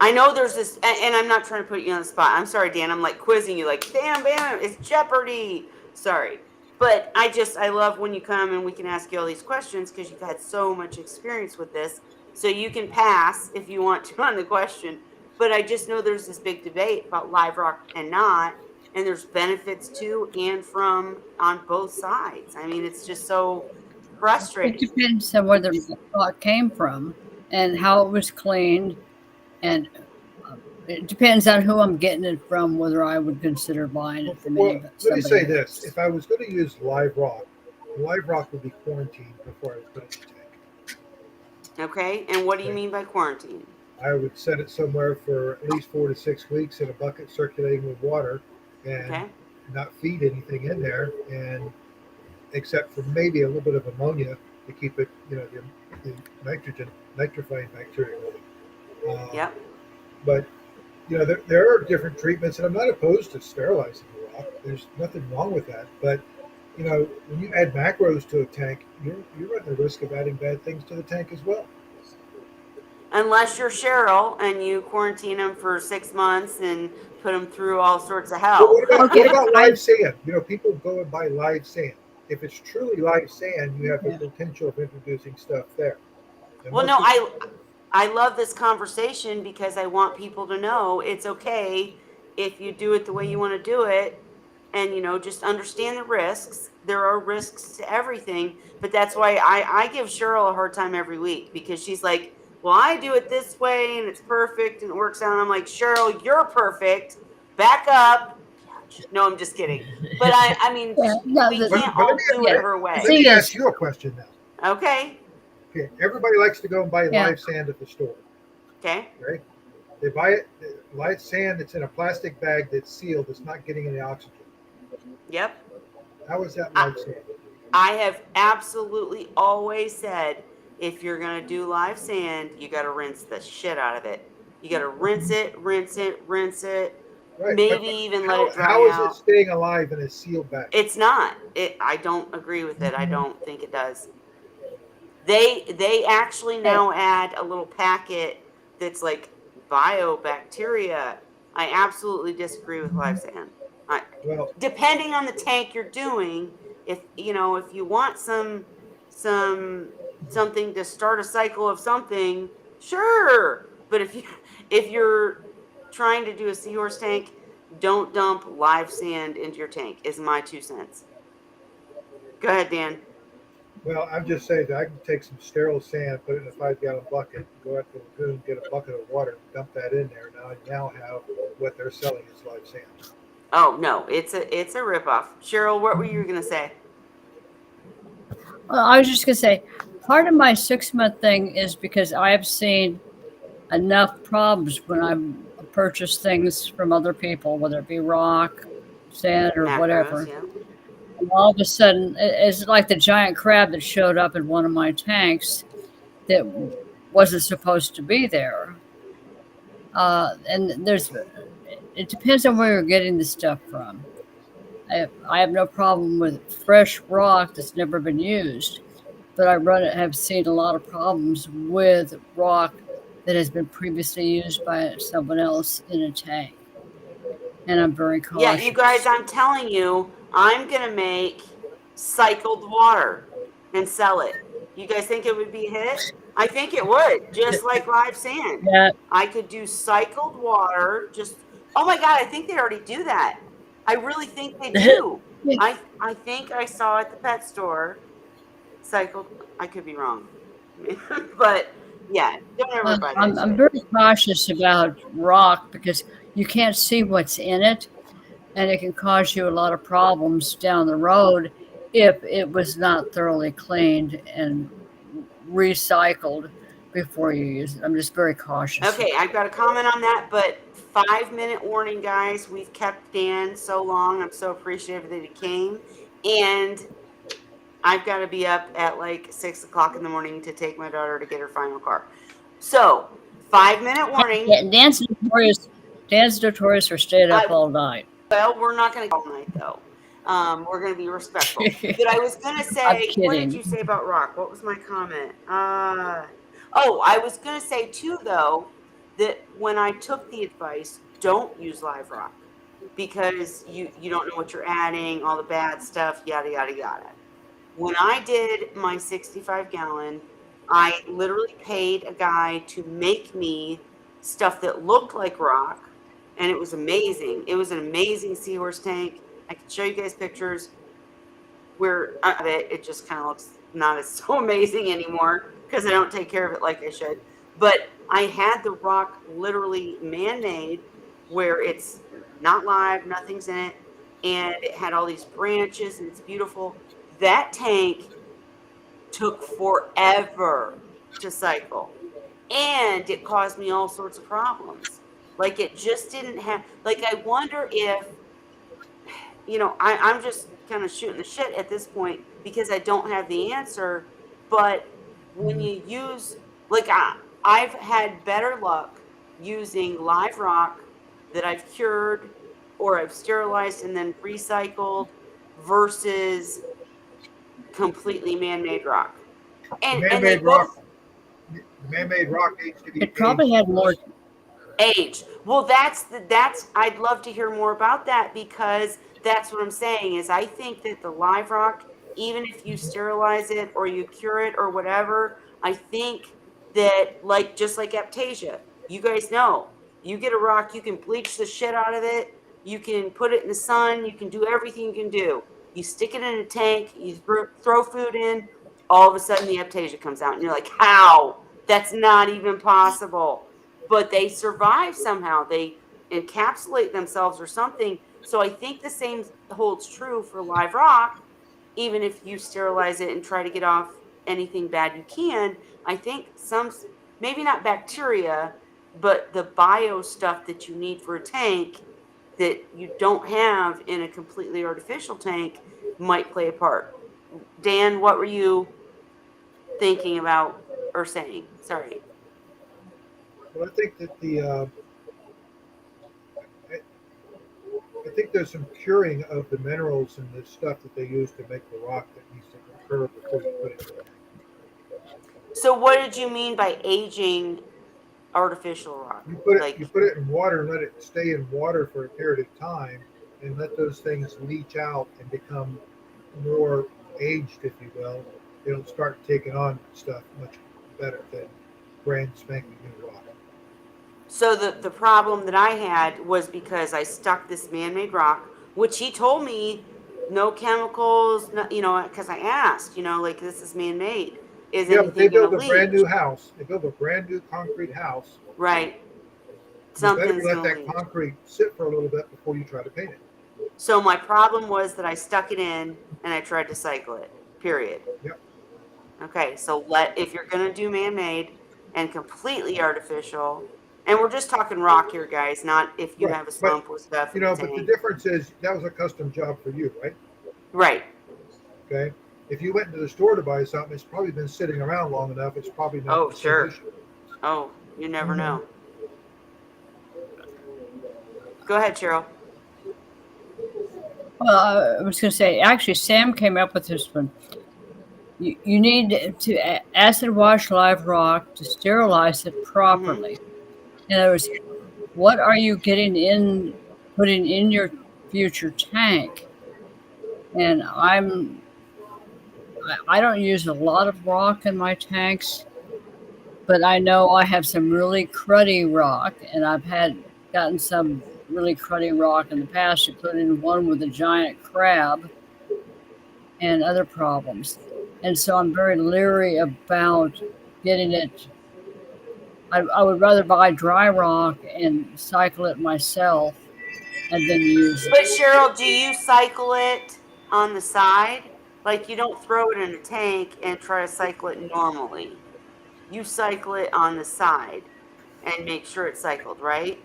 I know there's this, and I'm not trying to put you on the spot. I'm sorry, Dan. I'm like quizzing you, like, damn, bam, it's Jeopardy. Sorry. But I love when you come and we can ask you all these questions because you've had so much experience with this. So you can pass if you want to on the question. But I just know there's this big debate about live rock and not. And there's benefits to and from on both sides. I mean, it's just so It frustrating. depends on where the rock came from and how it was cleaned, and it depends on who I'm getting it from, whether I would consider buying it from Well, let me somebody say else. this: if I was going to use live rock would be quarantined before I would put it in the tank. Okay. And what do you Okay. mean by quarantine? I would set it somewhere for at least 4 to 6 weeks in a bucket circulating with water, and Okay. not feed anything in there, and except for maybe a little bit of ammonia to keep it, the nitrifying bacteria going. Yep. But there are different treatments, and I'm not opposed to sterilizing the rock. There's nothing wrong with that. But when you add macros to a tank, you're running the risk of adding bad things to the tank as well. Unless you're Cheryl and you quarantine them for 6 months and put them through all sorts of But hell. what Okay, about I live sand? People go and buy live sand. If it's truly live sand, you have the Yeah. potential of introducing stuff there. And Well, most no, people, I love this conversation because I want people to know it's okay if you do it the way you want to do it, and just understand the risks. There are risks to everything, but that's why I give Cheryl a hard time every week, because she's like, well, I do it this way and it's perfect and it works out. And I'm like, Cheryl, you're perfect. Back up. No, I'm just kidding. But I mean, yeah, no, we can't but all do it yeah. her The let way. thing me ask is, you a question now. Okay. Okay, everybody likes to go and buy yeah, live sand at the store. Okay. Right? They buy it live sand that's in a plastic bag that's sealed. It's not getting any oxygen. Yep. How is that I, live sand? I have absolutely always said, if you're going to do live sand, you got to rinse the shit out of it. You got to rinse it, rinse it, rinse it, Right, maybe even let it dry how is it out. staying alive in a sealed bag? It's not. I don't agree with it. I don't think it does. They actually hey, now add a little packet that's like biobacteria. I absolutely disagree with live sand. I, Well, Depending on the tank you're doing, if you want some something to start a cycle of something, sure. But if you're trying to do a seahorse tank, don't dump live sand into your tank. Is my 2 cents. Go ahead, Dan. well, I'm just saying that I can take some sterile sand, put it in a 5-gallon bucket, go out to the lagoon, get a bucket of water, dump that in there. Now I now have what they're selling is live sand. Oh no, it's a ripoff. Cheryl, what were you gonna say? well, I was just gonna say, part of my 6 month thing is because I have seen enough problems when I purchase things from other people, whether it be rock, sand, or Macros, whatever. yeah. And all of a sudden, it's like the giant crab that showed up in one of my tanks that wasn't supposed to be there. And it depends on where you're getting the stuff from. I have no problem with fresh rock that's never been used, but have seen a lot of problems with rock that has been previously used by someone else in a tank, and I'm very Yeah, you guys, cautious. I'm telling you, I'm gonna make cycled water and sell it. You guys think it would be a hit? I think it would, just like live sand. Yeah, I could do cycled water, oh my god, I think they already do that. I really think they do. yeah. I think I saw at the pet store cycled. I could be wrong. But yeah, don't ever buy that I'm shit. very cautious about rock because you can't see what's in it, and it can cause you a lot of problems down the road if it was not thoroughly cleaned and recycled before you use it. I'm just very cautious Okay, about I've got a comment on that, but 5 minute warning, guys. We've kept Dan so long. I'm so appreciative that he came. And I've got to be up at like 6 o'clock in the morning to take my daughter to get her final car. So, 5 minute warning. it. Dan's notorious for staying up I all night. Well, we're not going to go all night though. We're going to be respectful. But I was going to I'm say, what did kidding. you say about rock? What was my comment? Oh, I was going to say too, though, that when I took the advice, don't use live rock, because you don't know what you're adding, all the bad stuff, yada yada yada. When I did my 65-gallon, I literally paid a guy to make me stuff that looked like rock, and it was amazing. It was an amazing Seahorse tank. I can show you guys pictures where it just kind of looks not as so amazing anymore because I don't take care of it like I should. But I had the rock literally man-made, where it's not live, nothing's in it, and it had all these branches and it's beautiful. That tank took forever to cycle, and it caused me all sorts of problems. Like, it just didn't have, like, I wonder if, I'm just kind of shooting the shit at this point because I don't have the answer. But when you use, like, I've had better luck using live rock that I've cured or I've sterilized and then recycled versus completely man-made rock. The And they man-made both rock, the man-made rock needs to be It probably aged had more. first. age. Well, I'd love to hear more about that, because that's what I'm saying is I think that the live rock, even if you sterilize it or you cure it or whatever, I think that, like, just like Aptasia, you guys know, you get a rock, you can bleach the shit out of it, you can put it in the sun, you can do everything you can do. You stick it in a tank, you throw food in, all of a sudden the Aptasia comes out, and you're like, how? That's not even possible. But they survive somehow. They encapsulate themselves or something. So I think the same holds true for live rock. Even if you sterilize it and try to get off anything bad you can, I think maybe not bacteria, but the bio stuff that you need for a tank that you don't have in a completely artificial tank might play a part. Dan, what were you thinking about or saying? Sorry. Well, I think that I, I think there's some curing of the minerals and the stuff that they use to make the rock that needs to occur before you put it in the tank. So what did you mean by aging artificial rock? You Like, put it in water and let it stay in water for a period of time, and let those things leach out and become more aged, if you will. It'll start taking on stuff much better than brand spanking new rock. so the problem that I had was because I stuck this man-made rock, which he told me no chemicals, no, because I asked, like, this is man-made. Is Yeah, but they anything build gonna a brand leach? new house. They build a brand new concrete house. Right. You better Something's let gonna that leach. concrete sit for a little bit before you try to paint it. So my problem was that I stuck it in and I tried to cycle it. Period. Yep. Okay, so if you're gonna do man-made and completely artificial, and we're just talking rock here, guys, not if you Right. have a But sump with stuff in the but the tank. difference is that was a custom job for you, right? Right. Okay. If you went into the store to buy something, it's probably been sitting around long enough. It's probably not Oh, the same sure. issue. Oh, you never know. Go ahead, Cheryl. Well, I was going to say, actually, Sam came up with this one. You need to acid wash live rock to sterilize it Mm-hmm. properly. In other words, what are you putting in your future tank? And I don't use a lot of rock in my tanks, but I know I have some really cruddy rock, and I've gotten some really cruddy rock in the past, including one with a giant crab and other problems. And so I'm very leery about getting it. I would rather buy dry rock and cycle it myself and then use it. But Cheryl, do you cycle it on the side? Like, you don't throw it in a tank and try to cycle it normally. You cycle it on the side and make sure it's cycled, right?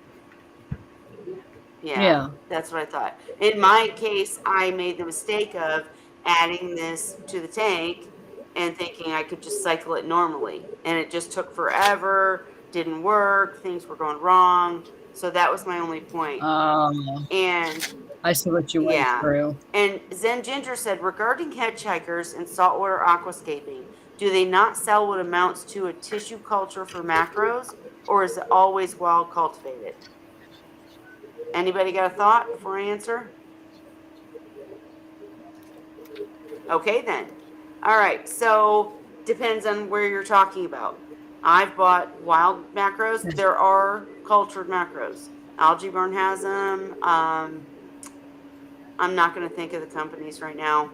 Yeah, Yeah. that's what I thought. In my case, I made the mistake of adding this to the tank and thinking I could just cycle it normally. And it just took forever, didn't work, things were going wrong. So that was my only point. Um, And I see what you went yeah. through. And Zen Ginger said, regarding hitchhikers and saltwater aquascaping, do they not sell what amounts to a tissue culture for macros, or is it always well cultivated? Anybody got a thought before I answer? Okay, then. All right. So depends on where you're talking about. I've bought wild macros. There are cultured macros. Algae Barn has them. I'm not going to think of the companies right now.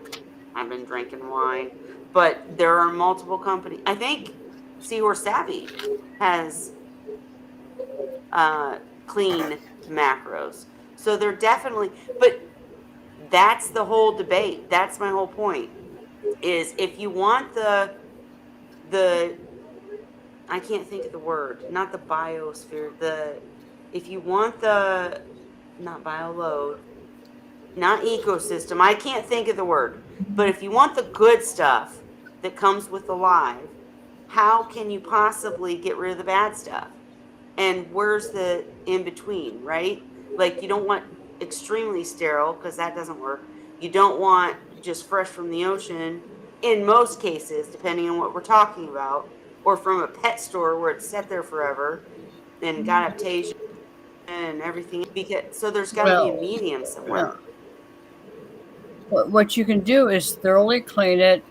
I've been drinking wine, but there are multiple companies. I think Seahorse Savvy has uh, clean macros. So they're definitely, but that's the whole debate. That's my whole point. Is if you want the I can't think of the word, not the biosphere, if you want the not bioload, not ecosystem, I can't think of the word, but if you want the good stuff that comes with the live, how can you possibly get rid of the bad stuff? And where's the in between, right? Like, you don't want extremely sterile because that doesn't work. You don't want just fresh from the ocean in most cases, depending on what we're talking about, or from a pet store where it's sat there forever and got aptasia and everything, because so there's got to be a Well, medium somewhere. what you can do is thoroughly clean it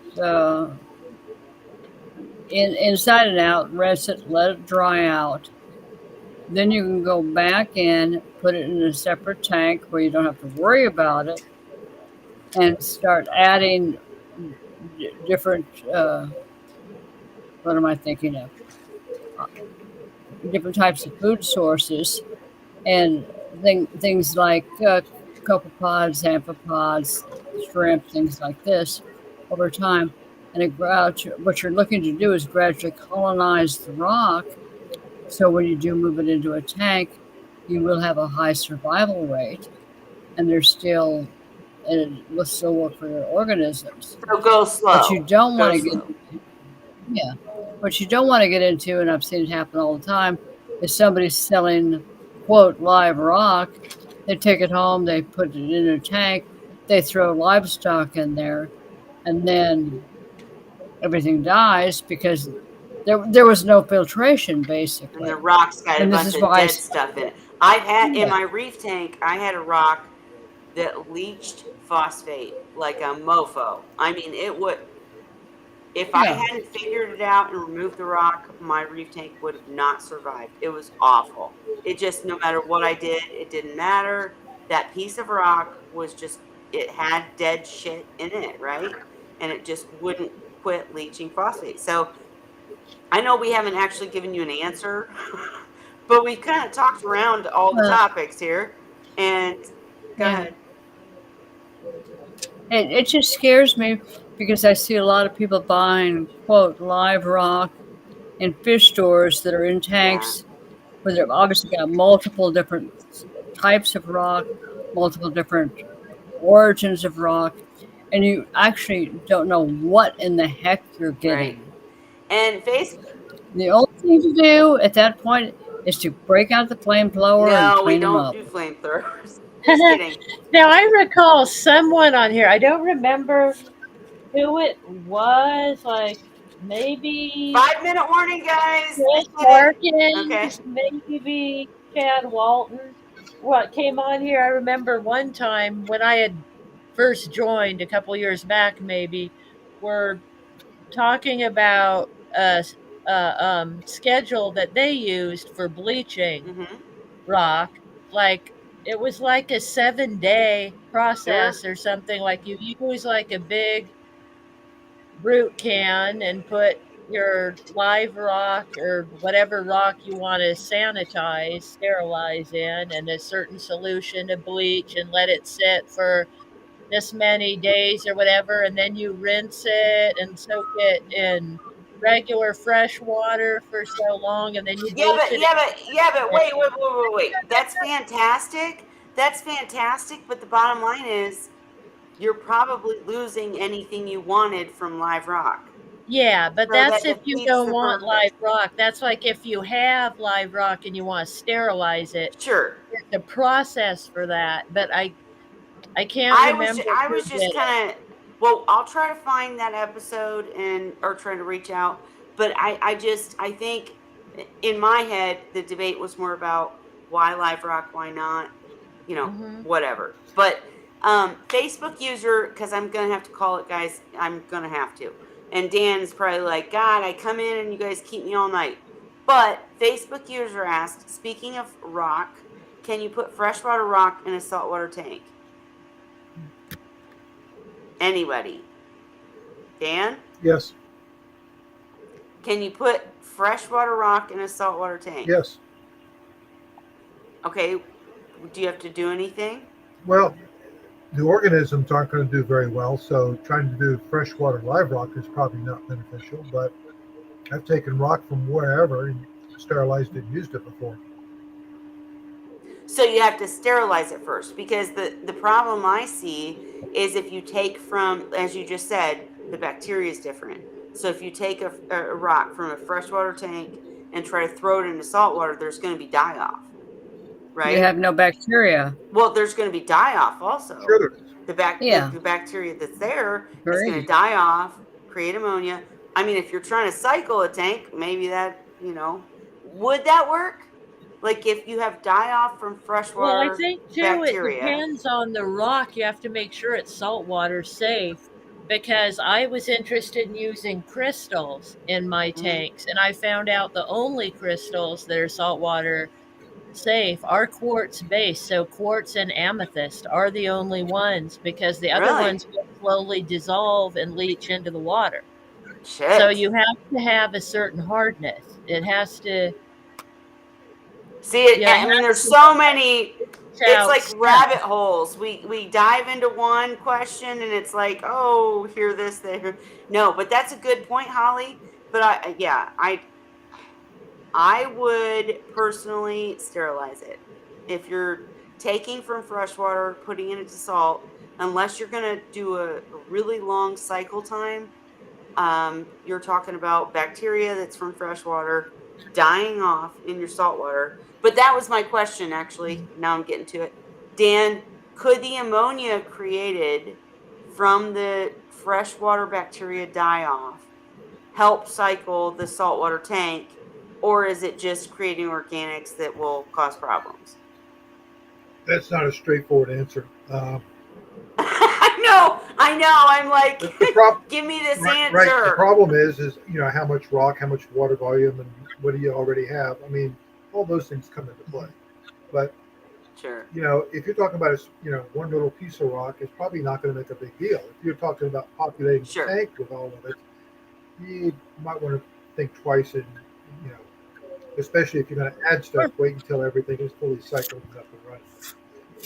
inside and out, rinse it, let it dry out. Then you can go back in, put it in a separate tank where you don't have to worry about it, and start adding different. What am I thinking of? Different types of food sources and things like copepods, amphipods, shrimp, things like this over time. And what you're looking to do is gradually colonize the rock. So when you do move it into a tank, you will have a high survival rate, and it will still work for your organisms. So go But you slow. don't want Go to get slow. Yeah. What you don't want to get into, and I've seen it happen all the time, is somebody selling, quote, live rock. They take it home, they put it in a tank, they throw livestock in there, and then everything dies because there was no filtration, And basically. the rock's got a And this bunch is of why, dead stuff in it. I've had in yeah, my reef tank, I had a rock that leached phosphate like a mofo. I mean, it would, if I yeah, hadn't figured it out and removed the rock, my reef tank would have not survived. It was awful. It just, no matter what I did, it didn't matter. That piece of rock was just, it had dead shit in it, right? And it just wouldn't quit leaching phosphate. So I know we haven't actually given you an answer, but we kind of talked around all the uh, topics here. And go yeah. ahead. It just scares me because I see a lot of people buying, quote, live rock in fish stores that are in Yeah. tanks where they've obviously got multiple different types of rock, multiple different origins of rock, and you actually don't know what in the heck you're Right. getting. And face, The only thing to do at that point is to break out the flamethrower and no, we clean them don't up. do flamethrowers. Just kidding. Now I recall someone on here. I don't remember who it was. Like maybe 5 minute warning, guys. Chris Just kidding. Okay. Harkins, maybe Chad Walton. What came on here? I remember one time when I had first joined a couple years back, maybe, were talking about a schedule that they used for bleaching Mm-hmm. rock. Like it was like a 7 day Sure. process or something. Like you use like a big root can and put your live rock or whatever rock you want to sanitize, sterilize in, and a certain solution of bleach and let it sit for this many days or whatever. And then you rinse it and soak it in regular fresh water for so long. And then you Yeah, bleach but it. yeah, but yeah, but wait. That's fantastic. That's fantastic. But the bottom line is you're probably losing anything you wanted from live rock. Yeah, but So that that's if you defeats don't the want live purpose. rock. That's like if you have live rock and you want to sterilize it, Sure. there's a process for that. But I can't remember I who was did just it. kind of, well, I'll try to find that episode and or try to reach out. But I think in my head the debate was more about why live rock, why not, Hmm. whatever. But Facebook user, because I'm gonna have to call it, guys. I'm gonna have to. And Dan's probably like, God, I come in and you guys keep me all night. But Facebook user asked, speaking of rock, can you put freshwater rock in a saltwater tank? Anybody? Dan? Yes, Can you put freshwater rock in a saltwater tank? yes. Okay. Do you have to do anything? Well, the organisms aren't going to do very well, so trying to do freshwater live rock is probably not beneficial. But I've taken rock from wherever and sterilized it and used it before. So you have to sterilize it first, because the problem I see is if you take from, as you just said, the bacteria is different. So if you take a rock from a freshwater tank and try to throw it into saltwater, there's going to be die off, You right? have no bacteria. Well, there's going to be die off Sure, also. there is. Yeah, The bacteria that's there is going to great. die off, create ammonia. I mean, if you're trying to cycle a tank, maybe that, would that work? Like if you have die off from Well, I freshwater think too, it bacteria. depends on the rock. You have to make sure it's saltwater safe because I was interested in using crystals in my Mhm. tanks, and I found out the only crystals that are saltwater safe are quartz based. So, quartz and amethyst are the only ones because the other Really? ones will slowly dissolve and leach into the water. So, Shit. you have to have a certain hardness. It has to, See it. yeah, it I mean, has there's to so many. reach It's out like stuff. rabbit holes. We dive into one question and it's like, oh, here this there. No, but that's a good point, Holly. But I would personally sterilize it. If you're taking from freshwater, putting it into salt, unless you're going to do a really long cycle time, you're talking about bacteria that's from freshwater dying off in your saltwater. But that was my question, actually. Now I'm getting to it. Dan, could the ammonia created from the freshwater bacteria die off help cycle the saltwater tank, or is it just creating organics that will cause problems? That's not a straightforward answer. I know. I'm like, The prop, give me this right. The answer. problem is how much rock, how much water volume, and what do you already have? I mean, all those things come into play. But Sure. if you're talking about one little piece of rock, it's probably not going to make a big deal. If you're talking about populating the Sure. tank with all of it, you might want to think twice, and you know, especially if you're going to add stuff, wait until everything is fully cycled and up and running.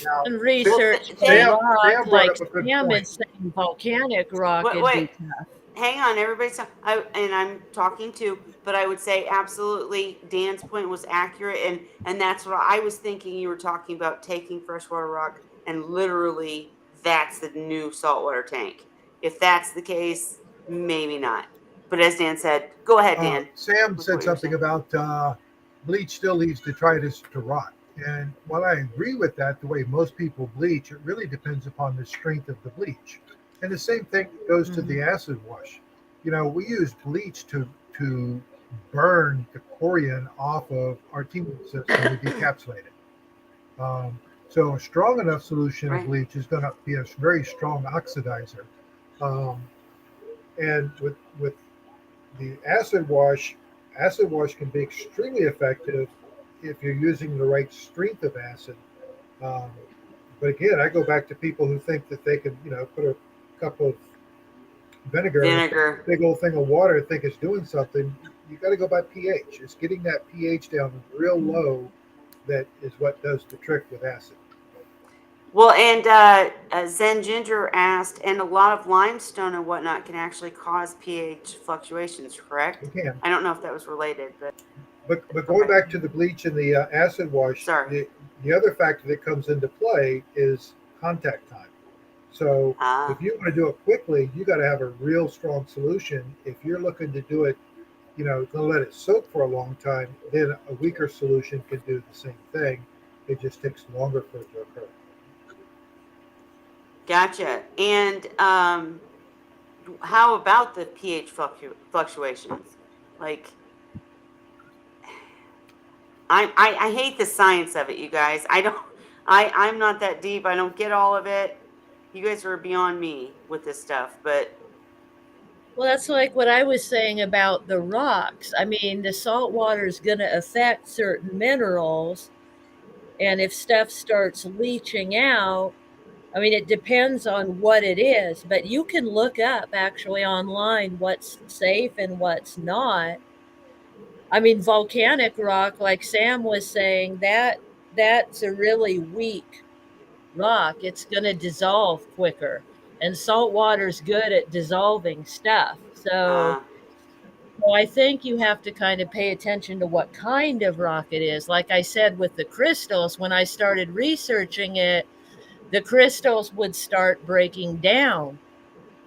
Now, And Well, research for thank. rock, Sam brought like up a good Sam point. is saying volcanic rock, Wait, it'd wait. be tough. Hang on, everybody's. And I'm talking too, but I would say absolutely. Dan's point was accurate, and that's what I was thinking. You were talking about taking freshwater rock, and literally, that's the new saltwater tank. If that's the case, maybe not. But as Dan said, go ahead, Dan, Sam with said what you were something saying. about bleach still leads detritus to rot. And while I agree with that, the way most people bleach, it really depends upon the strength of the bleach. And the same thing goes to the Mhm. acid wash. We use bleach to burn the corian off of our team when we decapsulate it. So a strong enough solution of Right. bleach is going to be a very strong oxidizer. Um, and with the acid wash can be extremely effective if you're using the right strength of acid. Um, but again, I go back to people who think that they can, put a cup of vinegar in a Vinegar. big old thing of water and think it's doing something. You got to go by pH. It's getting that pH down real low that is what does the trick with acid. Well, and Zen Ginger asked, and a lot of limestone and whatnot can actually cause pH fluctuations, correct? You can. I don't know if that was related, but But going okay. back to the bleach and the acid wash, Sorry. the other factor that comes into play is contact time. So Ah, if you want to do it quickly, you got to have a real strong solution. If you're looking to do it, going to let it soak for a long time, then a weaker solution can do the same thing. It just takes longer for it to occur. gotcha. And how about the pH fluctuations? Like, I hate the science of it, you guys. I don't. I'm not that deep. I don't get all of it. You guys are beyond me with this stuff, but Well, that's like what I was saying about the rocks. I mean, the salt water is going to affect certain minerals, and if stuff starts leaching out, I mean, it depends on what it is, but you can look up actually online what's safe and what's not. I mean, volcanic rock, like Sam was saying, that's a really weak rock. It's going to dissolve quicker, and salt water's good at dissolving stuff. uh, So I think you have to kind of pay attention to what kind of rock it is. Like I said with the crystals, when I started researching it, the crystals would start breaking down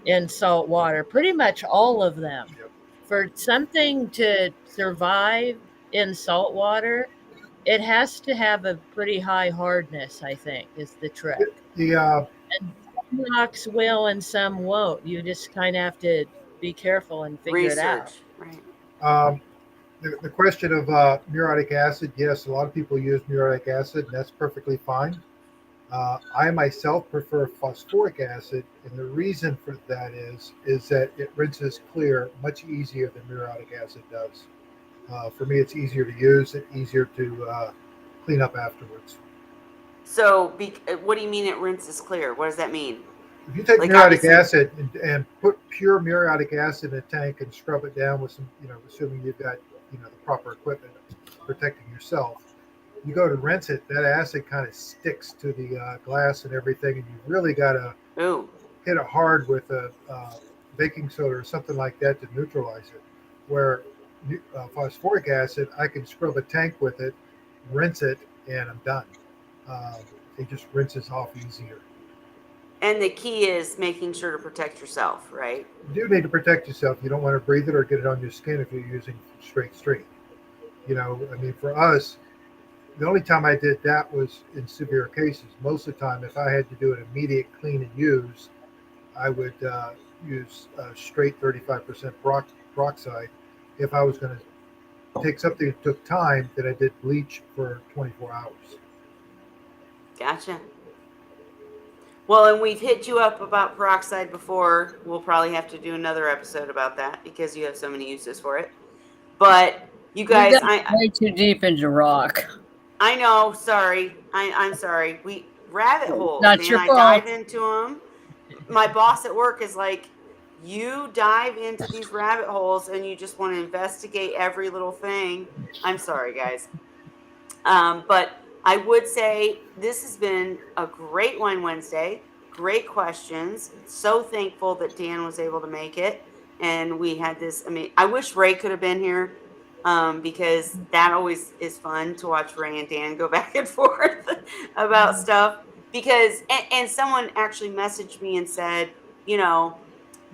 in salt water, pretty much all of them. Yep. For something to survive in salt water, it has to have a pretty high hardness, I think, is the trick. The And some rocks will and some won't. You just kind of have to be careful and figure it out. research, right? um, The question of muriatic acid, yes, a lot of people use muriatic acid, and that's perfectly fine. I myself prefer phosphoric acid, and the reason for that is that it rinses clear much easier than muriatic acid does. For me, it's easier to use and easier to clean up afterwards. So, what do you mean it rinses clear? What does that mean? If you take Like, muriatic obviously, acid and put pure muriatic acid in a tank and scrub it down with some, assuming you've got, the proper equipment protecting yourself, you go to rinse it, that acid kind of sticks to the glass and everything, and you really got to ooh, hit it hard with a baking soda or something like that to neutralize it. Where phosphoric acid, I can scrub a tank with it, rinse it, and I'm done. Um, it just rinses off easier. and the key is making sure to protect yourself, right? You do need to protect yourself. You don't want to breathe it or get it on your skin if you're using straight stream. I mean, for us, the only time I did that was in severe cases. Most of the time, if I had to do an immediate clean and use, I would use straight 35% peroxide. If I was going to take something that took time, then I did bleach for 24 hours. Gotcha. Well, and we've hit you up about peroxide before. We'll probably have to do another episode about that because you have so many uses for it. But you We guys, got way too deep into rock. I know. Sorry, I'm sorry. We rabbit holes, Not man. your I dive fault. into them. My boss at work is like, you dive into these rabbit holes and you just want to investigate every little thing. I'm sorry, guys. But I would say this has been a great Wine Wednesday. Great questions. So thankful that Dan was able to make it. And we had this. I mean, I wish Ray could have been here because that always is fun to watch Ray and Dan go back and forth about stuff. And someone actually messaged me and said, you know,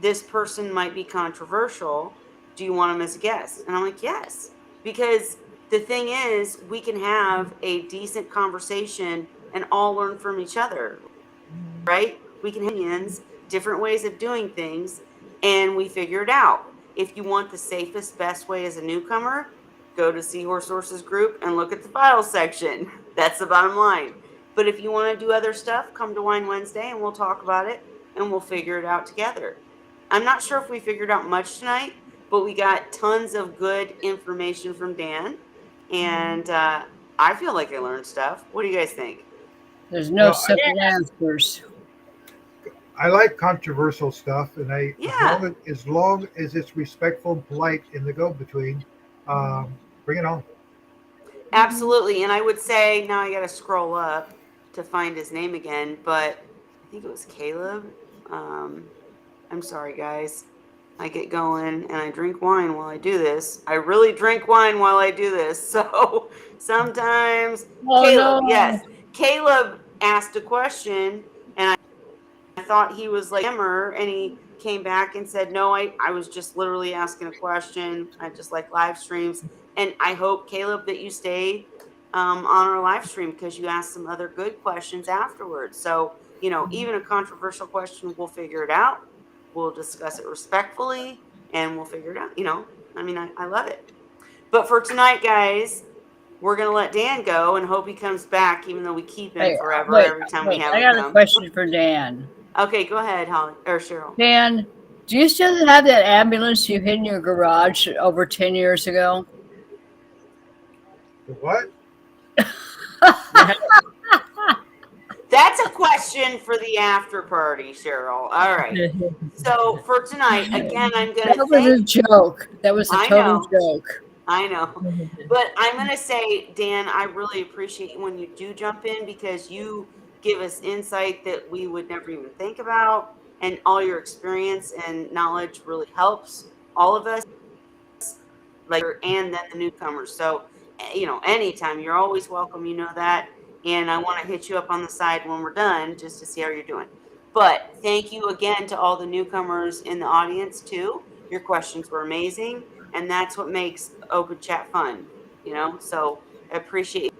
this person might be controversial. Do you want him as a guest? And I'm like, yes, because the thing is, we can have a decent conversation and all learn from each other, right? We can have opinions, different ways of doing things, and we figure it out. If you want the safest, best way as a newcomer, go to Seahorse Sources group and look at the files section. That's the bottom line. But if you want to do other stuff, come to Wine Wednesday and we'll talk about it and we'll figure it out together. I'm not sure if we figured out much tonight, but we got tons of good information from Dan. And I feel like I learned stuff. What do you guys think? There's no Well, I, simple answers. I like controversial stuff, and I Yeah, as long as it's respectful and polite in the go between, bring it on. absolutely. And I would say now I got to scroll up to find his name again, but I think it was Caleb. Um, I'm sorry, guys. I get going and I drink wine while I do this. I really drink wine while I do this. So sometimes, Oh Caleb, yes, no. Caleb asked a question and I thought he was like hammer, and he came back and said, no, I was just literally asking a question. I just like live streams. And I hope, Caleb, that you stay on our live stream because you asked some other good questions afterwards. So, even a controversial question, we'll figure it out. We'll discuss it respectfully and we'll figure it out. I mean, I love it. But for tonight, guys, we're going to let Dan go and hope he comes back, even though we keep him Hey, forever wait, every time we wait. have I him got a come. question for Dan. Okay, go ahead, Holly or Cheryl. Dan, do you still have that ambulance you hid in your garage over 10 years ago? The what? That's a question for the after party, Cheryl. All right. So for tonight, again, I'm going That to was a thank. joke. That was a I total know, joke. I know, but I'm going to say, Dan, I really appreciate when you do jump in because you give us insight that we would never even think about, and all your experience and knowledge really helps all of us. Like, and then the newcomers. So, anytime you're always welcome, that. And I want to hit you up on the side when we're done just to see how you're doing. But thank you again to all the newcomers in the audience too. Your questions were amazing, and that's what makes open chat fun. So I appreciate you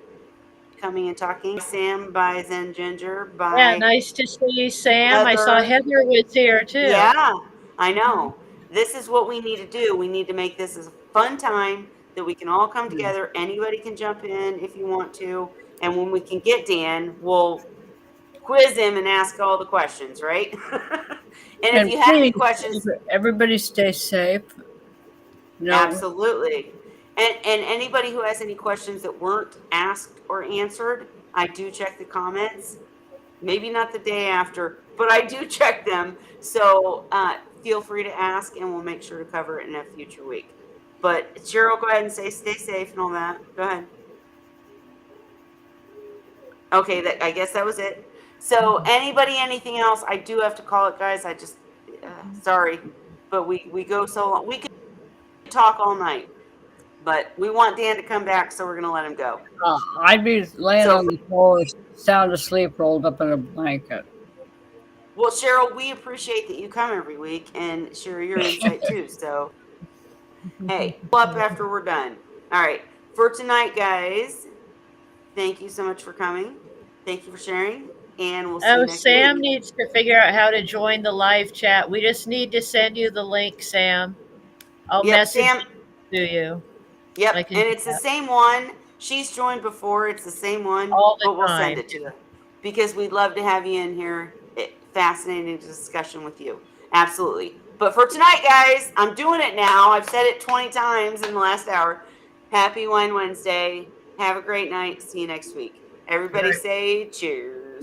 coming and talking. Sam, by Zen Ginger, Yeah, by nice to see Sam. I saw Heather. Heather was here too. Yeah, I know. This is what we need to do. We need to make this as a fun time that we can all come together. Anybody can jump in if you want to. And when we can get Dan, we'll quiz him and ask all the questions, right? And if And you have any please, questions, everybody stay safe. No, absolutely. And anybody who has any questions that weren't asked or answered, I do check the comments. Maybe not the day after, but I do check them. So feel free to ask, and we'll make sure to cover it in a future week. But Cheryl, go ahead and say stay safe and all that. Go ahead. Okay, I guess that was it. So anybody, anything else? I do have to call it, guys. I just sorry, but we go so long. We could talk all night, but we want Dan to come back, so we're gonna let him go. I'd be laying So on the floor, sound asleep, rolled up in a blanket. well, Cheryl, we appreciate that you come every week and share your insight too. So hey, up after we're done. All right, for tonight, guys. Thank you so much for coming. Thank you for sharing, and we'll see you Oh, next Sam week. needs to figure out how to join the live chat. We just need to send you the link, Sam. I'll Yep, message Sam. it to you. Yep, I can and do it's the that same one. She's joined before. It's the same one, all but the we'll send time. it to you because we'd love to have you in here. Fascinating discussion with you. Absolutely. But for tonight, guys, I'm doing it now. I've said it 20 times in the last hour. Happy Wine Wednesday. Have a great night. See you next week. Good Everybody night. say cheers.